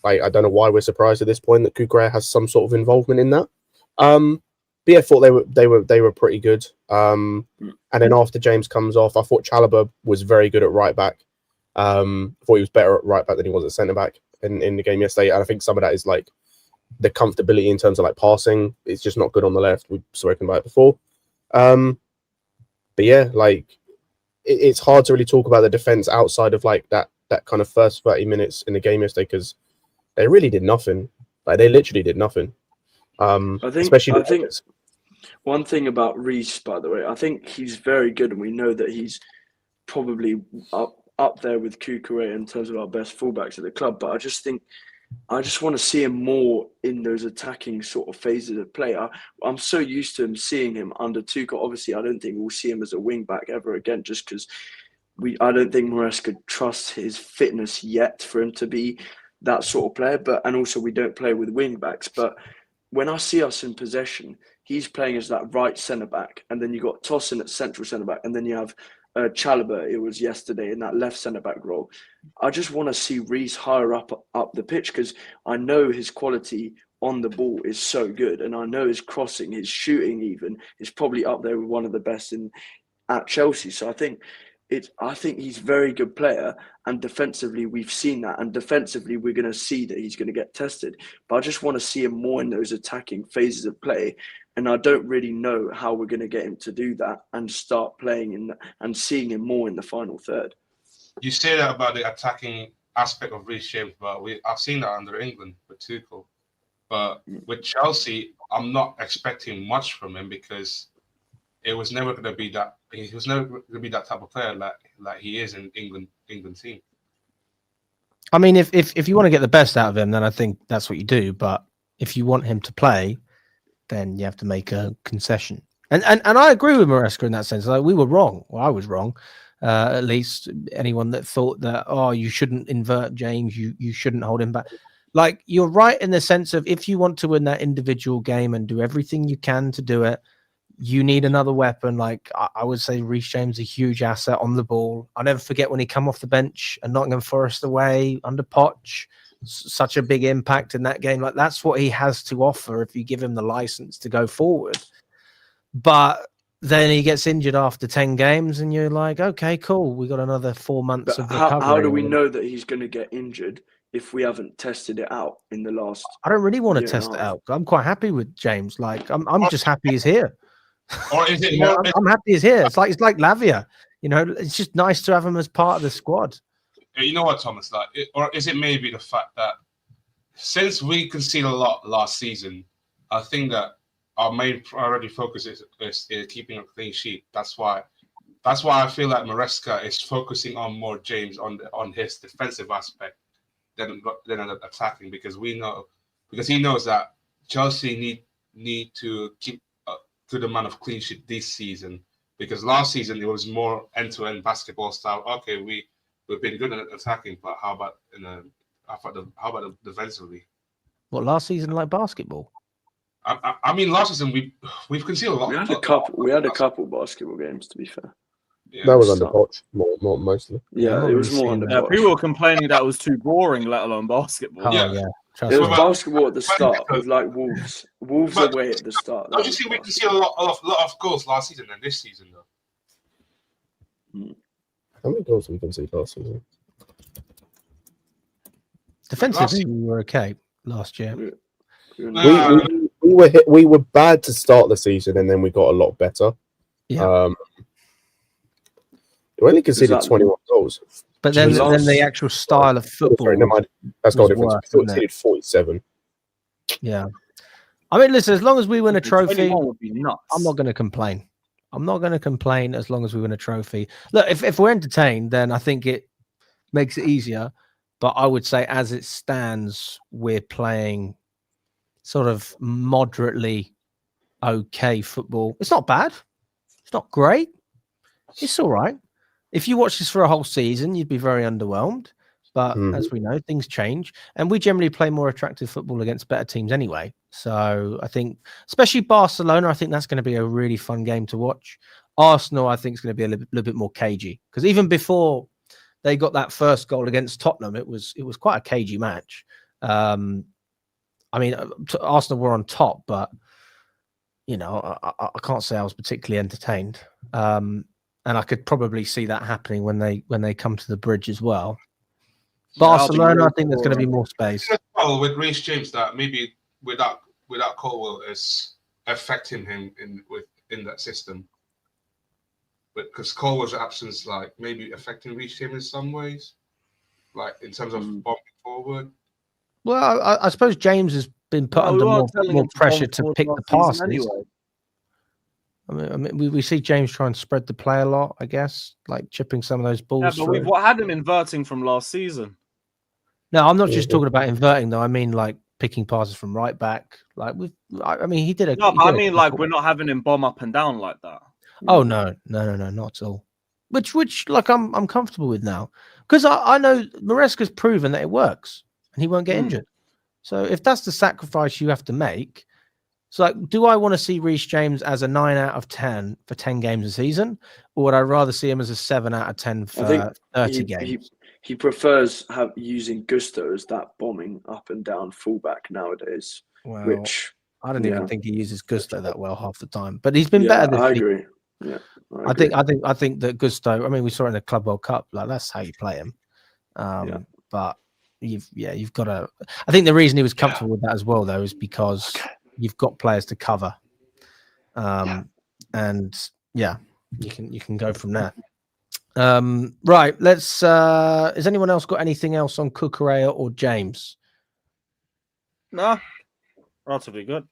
Like, I don't know why we're surprised at this point that Cucurella has some sort of involvement in that. But yeah, I thought they were pretty good. And then after James comes off, I thought Chalobah was very good at right back. I thought he was better at right back than he was at centre back in the game yesterday. And I think some of that is like the comfortability in terms of like passing. It's just not good on the left. We've spoken about it before. But yeah, like it's hard to really talk about the defense outside of like that kind of first 30 minutes in the game yesterday because they really did nothing. Like they literally did nothing. I think one thing about Reece, by the way, I think he's very good, and we know that he's probably up there with Cucurella in terms of our best fullbacks at the club. But I just want to see him more in those attacking sort of phases of play. I'm so used to him seeing him under Tuchel. Obviously, I don't think we'll see him as a wing back ever again, just because I don't think Maresca trusts his fitness yet for him to be that sort of player. And also we don't play with wing backs, but when I see us in possession, he's playing as that right centre back, and then you got Tosin at central centre back, and then you have Chalobah. It was yesterday in that left centre back role. I just want to see Reece higher up the pitch because I know his quality on the ball is so good, and I know his crossing, his shooting, even is probably up there with one of the best at Chelsea. So I think he's a very good player, and defensively we've seen that, and defensively we're going to see that he's going to get tested. But I just want to see him more in those attacking phases of play, and I don't really know how we're going to get him to do that and start playing and seeing him more in the final third. You say that about the attacking aspect of Reece James, but I've seen that under England with Tuchel. But with Chelsea, I'm not expecting much from him because it was never going to be that. He was never going to be that type of player like he is in England team. I mean, if you want to get the best out of him, then I think that's what you do. But if you want him to play, then you have to make a concession. And I agree with Maresca in that sense. Like, we were wrong. Well, I was wrong. At least anyone that thought that, you shouldn't invert James, you shouldn't hold him back. Like, you're right in the sense of if you want to win that individual game and do everything you can to do it, you need another weapon. Like, I would say Reece James is a huge asset on the ball. I'll never forget when he came off the bench and Nottingham Forest away under Poch. Such a big impact in that game. Like, that's what he has to offer if you give him the license to go forward. But then he gets injured after 10 games and you're like, okay, cool. We got another 4 months of recovery. How do we know that he's going to get injured if we haven't tested it out in the last. I don't really want to year and a test it half. out. I'm quite happy with James. Like I'm just happy he's here. Or is it You know, more? I'm happy he's here. It's like Lavia. You know, it's just nice to have him as part of the squad. You know what, Thomas? Or is it maybe the fact that since we conceded a lot last season, I think that our main priority focus is keeping a clean sheet. That's why I feel like Maresca is focusing on more James on his defensive aspect than attacking, because he knows that Chelsea need to keep a good amount of clean sheet this season, because last season it was more end-to-end basketball style. Okay, we've been good at attacking, but how about defensively? What, last season like basketball? I mean, last season we've conceded a lot. We had a couple basketball games, to be fair. Yeah. That was under Poch, more mostly. Yeah, it was more under Yeah, Poch. people were complaining that it was too boring, let alone basketball. Oh Yeah. yeah. Trust It was me. basketball at the start, with like Wolves But- away at the start. Don't you see we conceded a lot of goals last season than this season though? How many goals did we concede last season? Defensively, we were okay last year. We were bad to start the season, and then we got a lot better. Yeah. We only conceded that- 21 goals. But then last- the actual style of football. Sorry, never mind. That's goal was difference. worse, We wasn't it? conceded 47. Yeah. I mean, listen, as long as we win a trophy, 21 would be nuts. I'm not going to complain. I'm not going to complain as long as we win a trophy. Look, if we're entertained, then I think it makes it easier. But I would say, as it stands, we're playing sort of moderately okay football. It's not bad. It's not great. It's all right. If you watch this for a whole season, you'd be very underwhelmed. But as we know, things change. And we generally play more attractive football against better teams anyway. So I think, especially Barcelona, I think that's going to be a really fun game to watch. Arsenal, I think, is going to be a little bit more cagey. Because even before they got that first goal against Tottenham, it was quite a cagey match. I mean, Arsenal were on top, but, you know, I can't say I was particularly entertained. And I could probably see that happening when they come to the bridge as well. Barcelona, I think there's going to be more space. Well, with Reece James, that maybe without Colwell is affecting him in that system. But because Colwell's absence, like maybe affecting Reece James in some ways, like in terms of bombing forward. Well, I suppose James has been put under more pressure to pick the passes. Anyway. I mean, we see James try and spread the play a lot, I guess, like chipping some of those balls. Yeah, but we've had him inverting from last season. No, I'm not just talking about inverting though. I mean, like picking passes from right back. Like I mean, he did a. No, but I mean, like we're not having him bomb up and down like that. Oh no, not at all. Which like I'm comfortable with now, because I know Maresca's proven that it works and he won't get injured. So if that's the sacrifice you have to make, so like, do I want to see Reece James as a 9 out of 10 for 10 games a season, or would I rather see him as a 7 out of 10 for 30 games? He prefers using Gusto as that bombing up and down fullback nowadays. Well, which I don't even think he uses Gusto that well half the time, but he's been better this I season. agree. Yeah, I think that Gusto. I mean, we saw it in the Club World Cup. Like that's how you play him. But you've got to. I think the reason he was comfortable with that as well, though, is because you've got players to cover. And you can go from there. Right. Let's. Has anyone else got anything else on Cucurella or James? No, relatively good.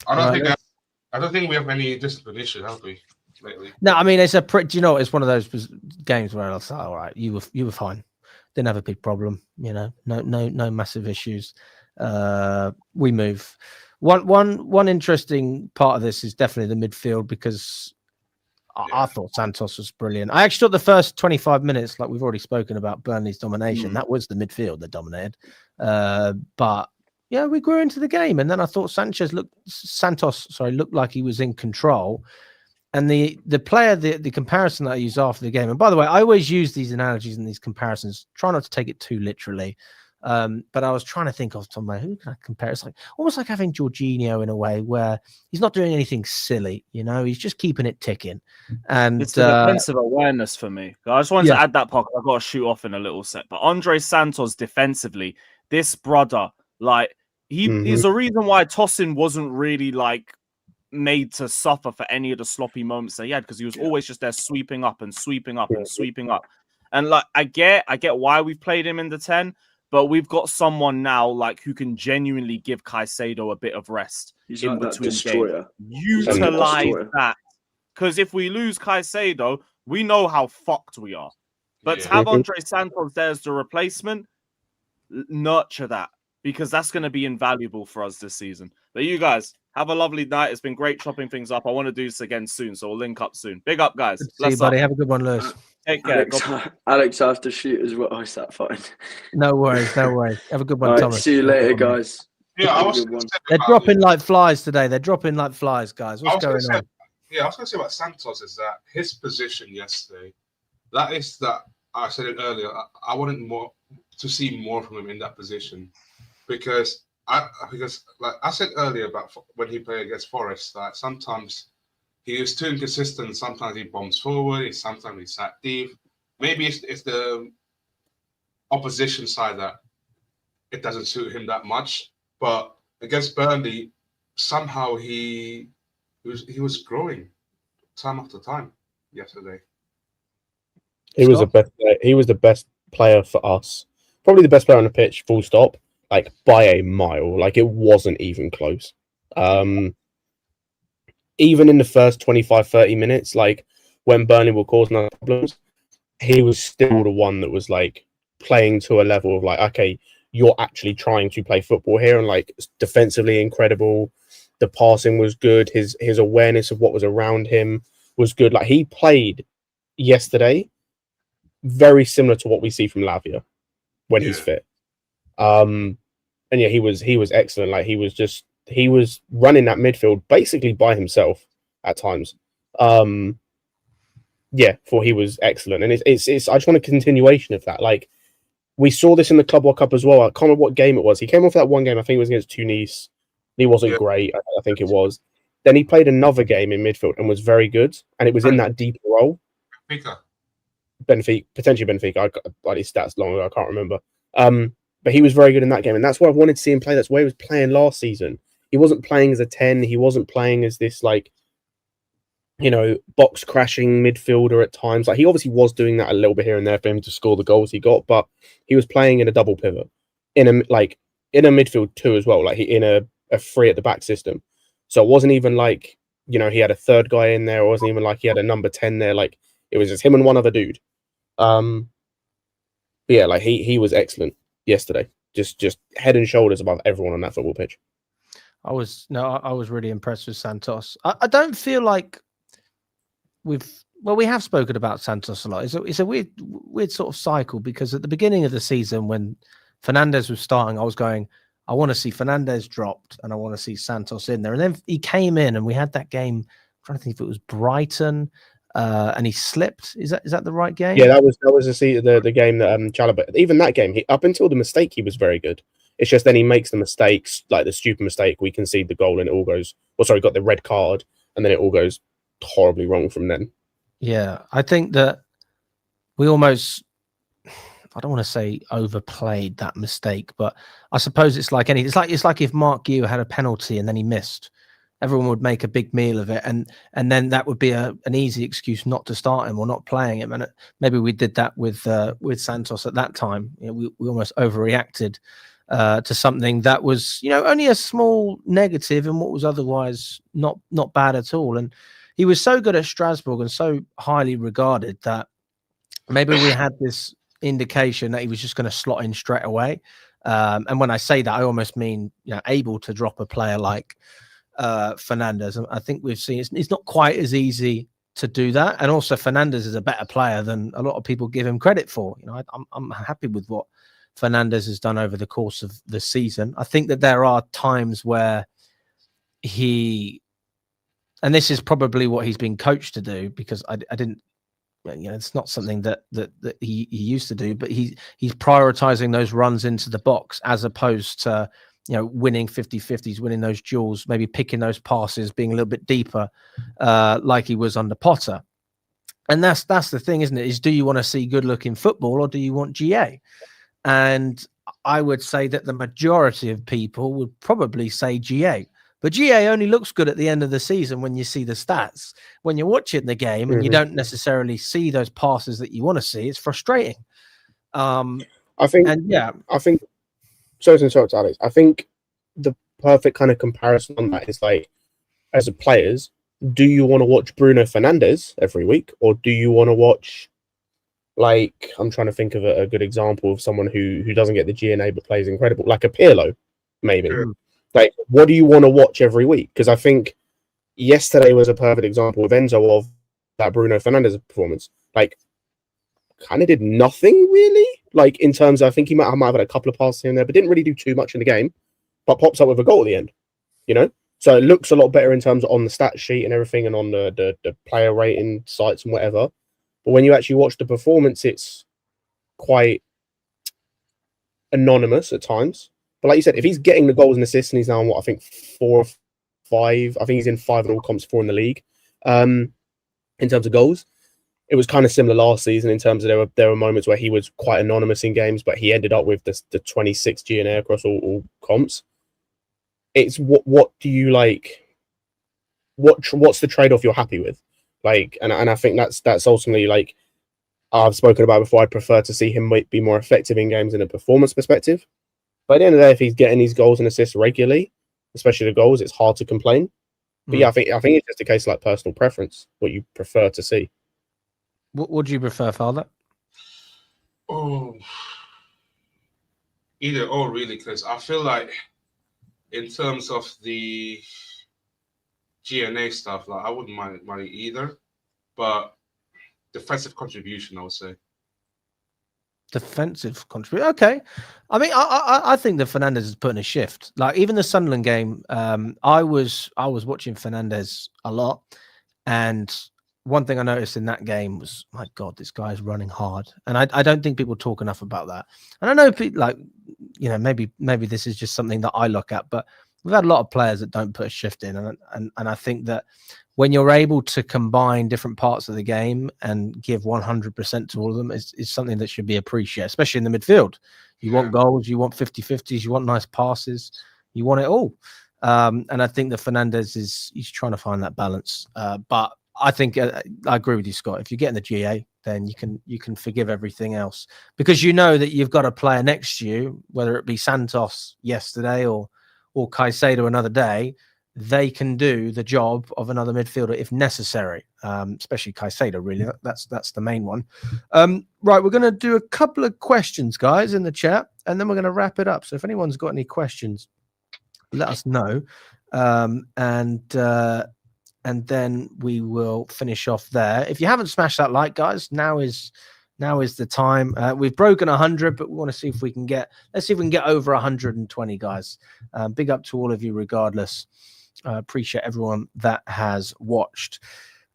I don't think we have any discipline issues, have we, lately? No, I mean it's a pretty. You know, it's one of those games where I'll say, "All right, you were fine, didn't have a big problem. You know, no massive issues. We move." One interesting part of this is definitely the midfield, because I thought Santos was brilliant. I actually thought the first 25 minutes, like we've already spoken about Burnley's domination, that was the midfield that dominated. But yeah, we grew into the game, and then I thought Santos looked like he was in control. And the player, the comparison that I used after the game, and by the way, I always use these analogies and these comparisons. Try not to take it too literally. But I was trying to think of somewhere who can I compare. It's like almost like having Jorginho in a way where he's not doing anything silly, he's just keeping it ticking. And it's the defensive awareness for me. I just wanted to add that part. I've got to shoot off in a little set. But Andrey Santos defensively, this brother, like he is a reason why Tosin wasn't really like made to suffer for any of the sloppy moments that he had, because he was always just there sweeping up and sweeping up and sweeping up. And like I get why we've played him in the 10. But we've got someone now like who can genuinely give Caicedo a bit of rest in between games. Utilize that, because if we lose Caicedo, we know how fucked we are. But to have Andrey Santos there as the replacement, nurture that, because that's going to be invaluable for us this season. But you guys have a lovely night. It's been great chopping things up. I want to do this again soon, so we'll link up soon. Big up, guys. See you, buddy. Have a good one, Lewis. Take care. Alex, I have to shoot as well. Is that fine? No worries. Have a good one, Thomas. See you later, guys. Yeah, they're dropping like flies today. They're dropping like flies, guys. What's going on? Yeah, I was going to say about Santos is that his position yesterday, that I said it earlier, I wanted to see more from him in that position, because like I said earlier about when he played against Forest, that sometimes he is too inconsistent. Sometimes he bombs forward. Sometimes he sat deep. Maybe it's the opposition side that it doesn't suit him that much. But against Burnley, somehow he was growing time after time yesterday. He was the best player for us. Probably the best player on the pitch, full stop, like by a mile. Like it wasn't even close. Even in the first 25, 30 minutes, like when Burnley were causing us problems, he was still the one that was like playing to a level of like, okay, you're actually trying to play football here, and like defensively incredible. The passing was good. His awareness of what was around him was good. Like he played yesterday very similar to what we see from Lavia when he's fit. And yeah, he was excellent. Like he was running that midfield basically by himself at times. Yeah, he was excellent. And it's I just want a continuation of that. Like we saw this in the Club World Cup as well. I can't remember what game it was. He came off that one game, I think it was against Tunis. He wasn't great, I think it was. Then he played another game in midfield and was very good. And it was in that deeper role. Benfica, potentially Benfica. I got his stats long ago, I can't remember. But he was very good in that game. And that's why I wanted to see him play. That's why he was playing last season. He wasn't playing as a 10. He wasn't playing as this, like, box crashing midfielder at times. Like he obviously was doing that a little bit here and there for him to score the goals he got, but he was playing in a double pivot, in a midfield too as well, like in a three at the back system. So it wasn't even like he had a third guy in there. It wasn't even like he had a number 10 there. Like it was just him and one other dude. But yeah, like he was excellent yesterday. Just head and shoulders above everyone on that football pitch. I was really impressed with Santos. I don't feel like we have spoken about Santos a lot. It's a weird sort of cycle, because at the beginning of the season when Fernandes was starting, I was going, I want to see Fernandes dropped and I want to see Santos in there. And then he came in and we had that game. I'm trying to think if it was Brighton, and he slipped. Is that the right game? Yeah, that was the game that Chalobah. Even that game, up until the mistake, he was very good. It's just then he makes the mistakes, like the stupid mistake. We concede the goal and it all goes. Got the red card, and then it all goes horribly wrong from then. Yeah, I think that we almost, I don't want to say overplayed that mistake, but I suppose it's like anything. It's like if Marc Guiu had a penalty and then he missed, everyone would make a big meal of it, and then that would be an easy excuse not to start him or not playing him. And maybe we did that with Santos at that time. We almost overreacted to something that was only a small negative in what was otherwise not bad at all. And he was so good at Strasbourg and so highly regarded that maybe we had this indication that he was just going to slot in straight away. And when I say that, I almost mean able to drop a player like Fernandes. And I think we've seen it's not quite as easy to do that. And also Fernandes is a better player than a lot of people give him credit for. I'm happy with what Fernandes has done over the course of the season. I think that there are times where and this is probably what he's been coached to do, because I didn't it's not something that he used to do, but he's prioritizing those runs into the box as opposed to winning 50-50s, winning those duels, maybe picking those passes, being a little bit deeper, like he was under Potter. And that's the thing, isn't it? Is do you want to see good looking football or do you want GA? And I would say that the majority of people would probably say GA. But GA only looks good at the end of the season when you see the stats. When you're watching the game and you don't necessarily see those passes that you want to see, it's frustrating. I think, sorry to interrupt, Alex. I think the perfect kind of comparison on that is like, as a players, do you want to watch Bruno Fernandes every week, or do you want to watch, like, I'm trying to think of a good example of someone who doesn't get the GNA but plays incredible, like a Pirlo, maybe. Like, what do you want to watch every week? Because I think yesterday was a perfect example of Enzo of that Bruno Fernandes performance. Like, kind of did nothing really. Like, in terms of, I think he might have had a couple of passes here and there, but didn't really do too much in the game. But pops up with a goal at the end, So it looks a lot better in terms of on the stat sheet and everything, and on the player rating sites and whatever. But when you actually watch the performance, it's quite anonymous at times. But like you said, if he's getting the goals and assists, and he's now on I think 4 or 5. I think he's in 5 in all comps, 4 in the league. In terms of goals, it was kind of similar last season in terms of there were moments where he was quite anonymous in games, but he ended up with the 26 GNA across all comps. It's what do you like? What's the trade-off you're happy with? Like, and I think that's ultimately, like I've spoken about before, I'd prefer to see him be more effective in games in a performance perspective. But at the end of the day, if he's getting these goals and assists regularly, especially the goals, it's hard to complain. But yeah, I think it's just a case of like personal preference, what you prefer to see. What would you prefer, Father? Oh, either or really, because I feel like in terms of the GNA stuff, like I wouldn't mind either, but defensive contribution, I would say. Defensive contribution. Okay. I mean, I think that Fernandes is putting a shift. Like even the Sunderland game, I was watching Fernandes a lot, and one thing I noticed in that game was, my God, this guy is running hard, and I don't think people talk enough about that. And I know people like, maybe this is just something that I look at, but we've had a lot of players that don't put a shift in, and I think that when you're able to combine different parts of the game and give 100% to all of them is something that should be appreciated, especially in the midfield. You want goals, you want 50-50s, you want nice passes, you want it all. And I think that Fernandes he's trying to find that balance. But I think I agree with you, Scott. If you get in the GA, then you can forgive everything else, because you know that you've got a player next to you, whether it be Santos yesterday or Caicedo another day. They can do the job of another midfielder if necessary, especially Caicedo, really. That's the main one. Right, we're going to do a couple of questions, guys, in the chat, and then we're going to wrap it up. So if anyone's got any questions, let us know. And then we will finish off there. If you haven't smashed that like, guys, now is the time. We've broken 100, but we want to see if we can get over 120, guys. Big up to all of you regardless. Appreciate everyone that has watched.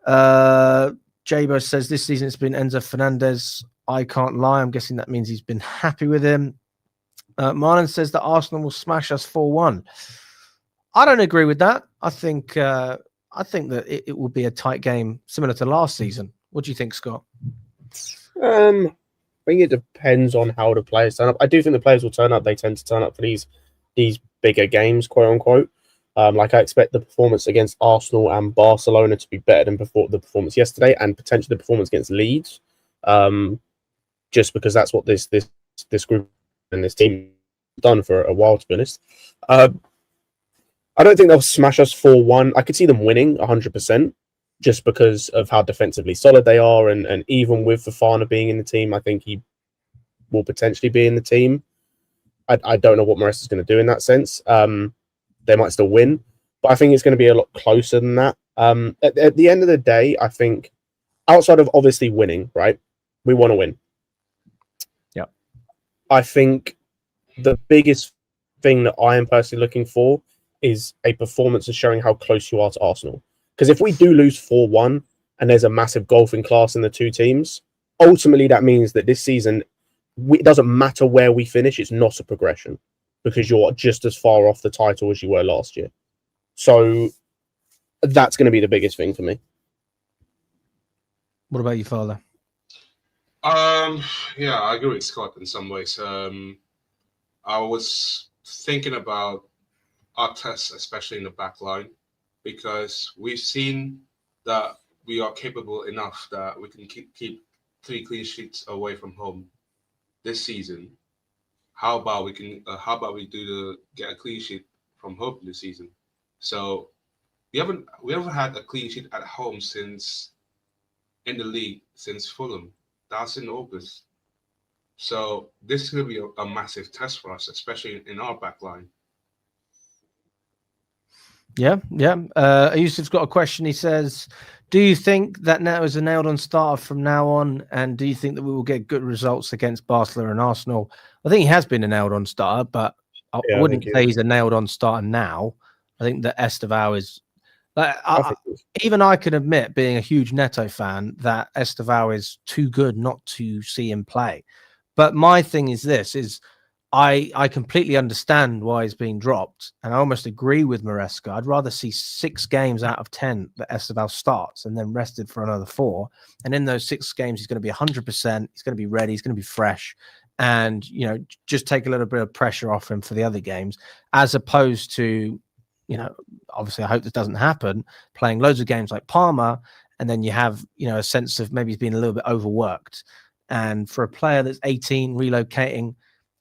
Jabo says this season it's been Enzo Fernandes. I can't lie. I'm guessing that means he's been happy with him. Marlon says that Arsenal will smash us 4-1. I don't agree with that. I think that it will be a tight game similar to last season. What do you think, Scott? I think it depends on how the players turn up. I do think the players will turn up. They tend to turn up for these bigger games, quote unquote. Like I expect the performance against Arsenal and Barcelona to be better than the performance yesterday, and potentially the performance against Leeds, just because that's what this group and this team have done for a while, to be honest. I don't think they'll smash us 4-1. I could see them winning 100%, just because of how defensively solid they are, and even with Fofana being in the team, I think he will potentially be in the team. I don't know what Maurice is going to do in that sense. They might still win, but I think it's going to be a lot closer than that. At the end of the day, I think outside of obviously winning, right? We want to win. Yeah. I think the biggest thing that I am personally looking for is a performance of showing how close you are to Arsenal. Because if we do lose 4-1 and there's a massive golfing class in the two teams, ultimately that means that this season, it doesn't matter where we finish, it's not a progression because you're just as far off the title as you were last year. So that's going to be the biggest thing for me. What about you, Father? Yeah, I agree with Scott in some ways. I was thinking about our tests, especially in the back line, because we've seen that we are capable enough that we can keep 3 clean sheets away from home this season. How about we get a clean sheet from home this season? So we haven't had a clean sheet at home in the league since Fulham. That's in August. So this is going to be a massive test for us, especially in our back line. Yeah. Yusuf's got a question. He says, do you think that Neto is a nailed-on starter from now on? And do you think that we will get good results against Barcelona and Arsenal? I think he has been a nailed-on starter, but I wouldn't say he's a nailed-on starter now. I think that Estevao is... even I can admit, being a huge Neto fan, that Estevao is too good not to see him play. But my thing is this, I completely understand why he's being dropped, and I almost agree with Maresca. I'd rather see 6 games out of 10 that Estevao starts and then rested for another 4. And in those 6 games, he's going to be 100%. He's going to be ready. He's going to be fresh. And, just take a little bit of pressure off him for the other games, as opposed to, obviously I hope this doesn't happen, playing loads of games like Parma, and then you have, a sense of maybe he's been a little bit overworked. And for a player that's 18, relocating,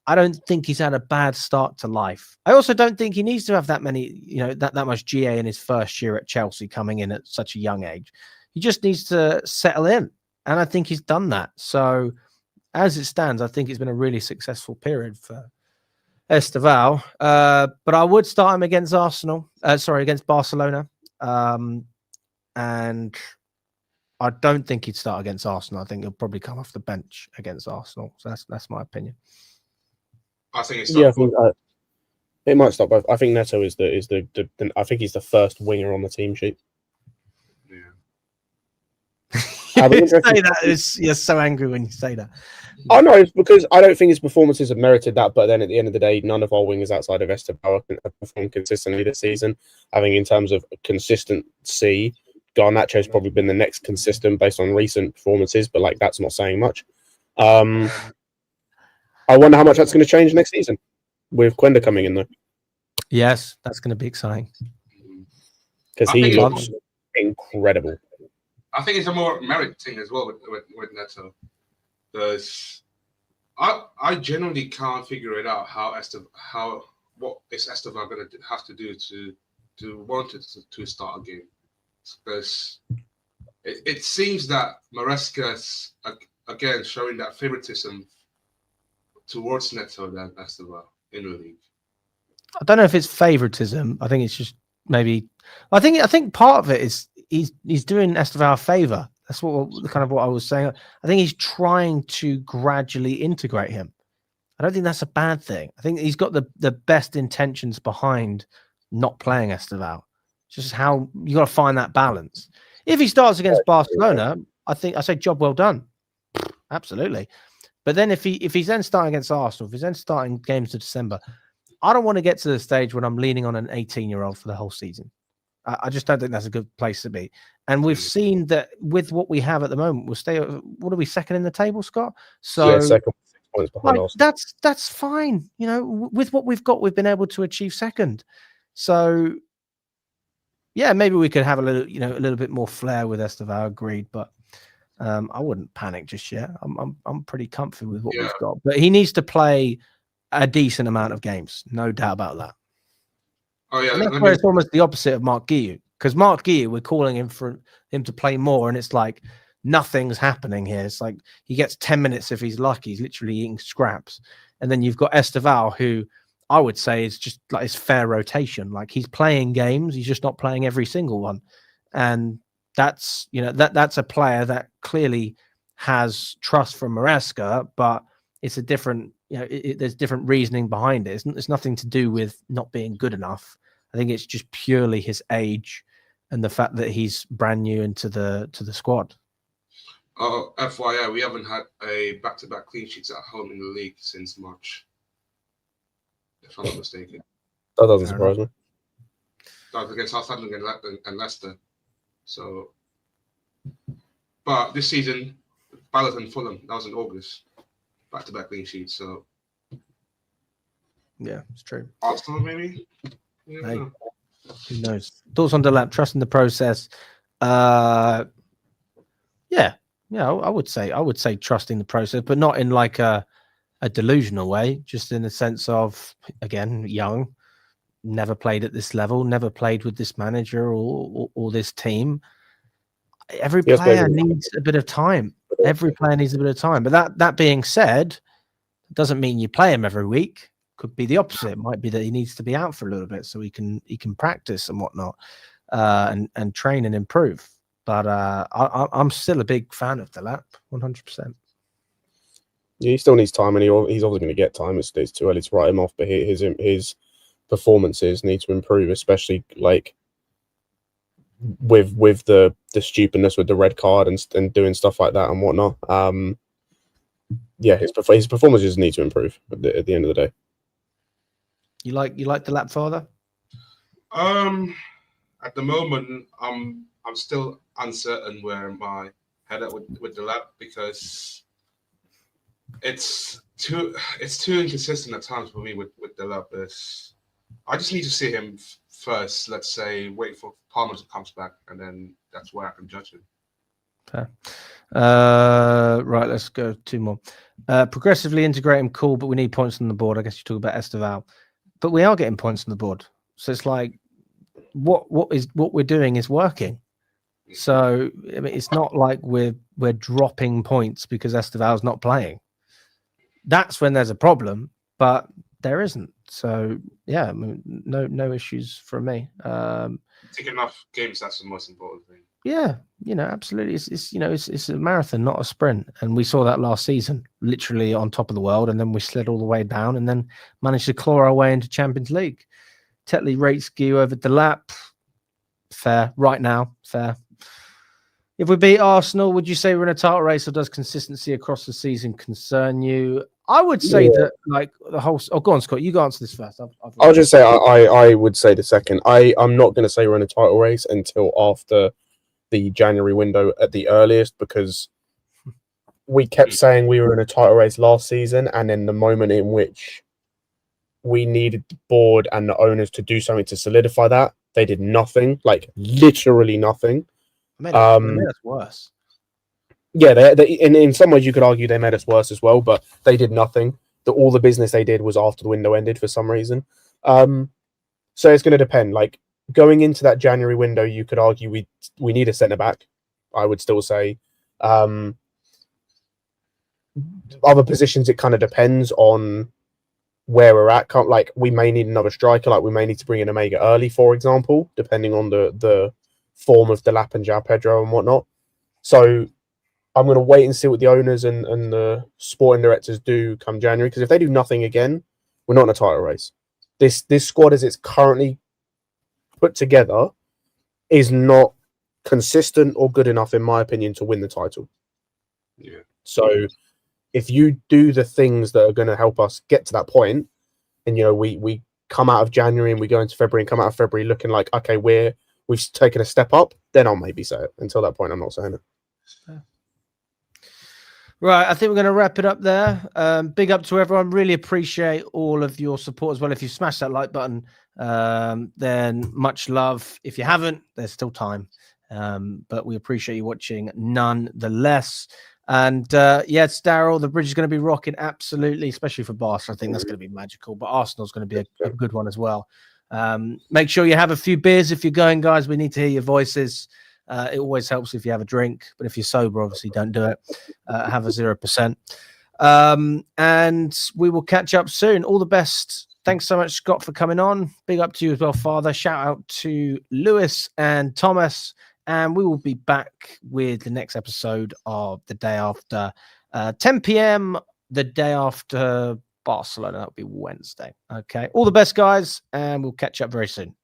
I don't think he's had a bad start to life. I also don't think he needs to have that many, that much GA in his first year at Chelsea coming in at such a young age. He just needs to settle in. And I think he's done that. So as it stands, I think it's been a really successful period for Estevao. But I would start him against against Barcelona. And I don't think he'd start against Arsenal. I think he'll probably come off the bench against Arsenal. So that's my opinion. I think it's it might stop both. I think Neto is the I think he's the first winger on the team sheet. Yeah. You say that, you're so angry when you say that. Oh no, it's because I don't think his performances have merited that. But then at the end of the day, none of our wingers outside of Estevao have performed consistently this season. I think in terms of consistency, Garnacho's probably been the next consistent based on recent performances, but that's not saying much. I wonder how much that's going to change next season with Quenda coming in, though. Yes, that's going to be exciting. Because he looks incredible. I think it's a more merit thing as well with Neto. Because I genuinely can't figure it out what is Estevao going to have to do to want it to start a game. Because it seems that Maresca's again showing that favoritism towards Neto than Estevao in the league. I don't know if it's favoritism. I think it's just maybe. I think part of it is he's doing Estevao a favor. That's what I was saying. I think he's trying to gradually integrate him. I don't think that's a bad thing. I think he's got the best intentions behind not playing Estevao. It's just how you got to find that balance. If he starts against Barcelona, I say job well done. Absolutely. But then if he's then starting against Arsenal, if he's then starting games to December, I don't want to get to the stage when I'm leaning on an 18-year-old for the whole season. I just don't think that's a good place to be. And we've seen that with what we have at the moment, we'll stay. What are we, second in the table, Scott? So yeah, second, 6 points behind Arsenal. That's fine. With what we've got, we've been able to achieve second. So yeah, maybe we could have a little bit more flair with Estevao. Agreed, but I wouldn't panic just yet. I'm pretty comfy with what we've got, but he needs to play a decent amount of games, no doubt about that. Oh yeah, and that's where it's almost the opposite of Marc Guiu, because Marc Guiu, we're calling him for him to play more, and it's like nothing's happening here. It's like he gets 10 minutes if he's lucky. He's literally eating scraps, and then you've got Estevao, who I would say is just like his fair rotation. Like he's playing games, he's just not playing every single one, and that's that's a player that clearly has trust from Maresca, but it's a different, there's different reasoning behind it. It's nothing to do with not being good enough. I think it's just purely his age and the fact that he's brand new into the squad. Oh, FYI, we haven't had a back-to-back clean sheets at home in the league since March, if I'm not mistaken. That doesn't Fair surprise me. That was against Southampton and Leicester. So, but this season, Palace and Fulham, that was in August, back-to-back clean sheets. So, Yeah, it's true. Arsenal maybe. You Hey. know. Who knows? Thoughts on Delap? Trusting the process. Yeah, I would say trusting the process, but not in like a delusional way. Just in the sense of, again, young, never played at this level, never played with this manager or this team. Every Yes, player maybe. needs a bit of time. Every player needs a bit of time. But that being said, it doesn't mean you play him every week. Could be the opposite. It might be that he needs to be out for a little bit so he can practice and whatnot, and train and improve. But I'm still a big fan of Delap, 100%. Yeah, he still needs time, and he's obviously going to get time. It's too early to write him off, but his performances need to improve, especially like with the stupidness with the red card and doing stuff like that and whatnot. Yeah, his performances need to improve at the end of the day. Um, You like Delap, father? At the moment, I'm still uncertain where my head at with the lab, because it's too inconsistent at times for me with the lab. I just need to see him first. Let's say wait for Palmer to come back, and then that's where I can judge him. Okay. Right, let's go 2 more. Progressively integrate him, cool, but we need points on the board. I guess you talk about Esteval, but we are getting points on the board. So it's like what we're doing is working. So I mean, it's not like we're dropping points because Esteval's not playing. That's when there's a problem, but there isn't. So yeah, I mean, no issues for me. Take enough games. That's the most important thing. Yeah, absolutely. It's a marathon, not a sprint, and we saw that last season, literally on top of the world, and then we slid all the way down, and then managed to claw our way into Champions League. Tetley rates Guiu over Delap. Fair, right now, fair. If we beat Arsenal, would you say we're in a title race, or does consistency across the season concern you? I would say that, like, the whole. Oh, go on, Scott. You go answer this first. I'll just say I would say the second. I'm not going to say we're in a title race until after the January window at the earliest, because we kept saying we were in a title race last season, and then the moment in which we needed the board and the owners to do something to solidify that, they did nothing, like literally nothing. They made us worse. Yeah, they in some ways you could argue they made us worse as well, but they did nothing. All the business they did was after the window ended for some reason. So it's going to depend. Like, going into that January window, you could argue we need a centre back. I would still say. Other positions, it kind of depends on where we're at. Like, we may need another striker. Like, we may need to bring in Omega early, for example, depending on the form of Delap and Joao Pedro and whatnot. So I'm going to wait and see what the owners and the sporting directors do come January, because if they do nothing again, we're not in a title race. This squad, as it's currently put together, is not consistent or good enough, in my opinion, to win the title. Yeah. So if you do the things that are going to help us get to that point, and we come out of January and we go into February and come out of February looking like, okay, we've taken a step up, then I'll maybe say it. Until that point, I'm not saying it. Right, I think we're going to wrap it up there. Big up to everyone. Really appreciate all of your support as well. If you smash that like button, then much love. If you haven't, there's still time. But we appreciate you watching nonetheless. And it's Daryl. The bridge is going to be rocking, absolutely, especially for Barca. I think that's going to be magical. But Arsenal's going to be a good one as well. Make sure you have a few beers if you're going, guys. We need to hear your voices. It always helps if you have a drink, but if you're sober, obviously don't do it. Have a 0%. And we will catch up soon. All the best. Thanks so much, Scott, for coming on. Big up to you as well, Father. Shout out to Lewis and Thomas. And we will be back with the next episode of the day after 10 p.m. the day after Barcelona. That'll be Wednesday. Okay. All the best, guys. And we'll catch up very soon.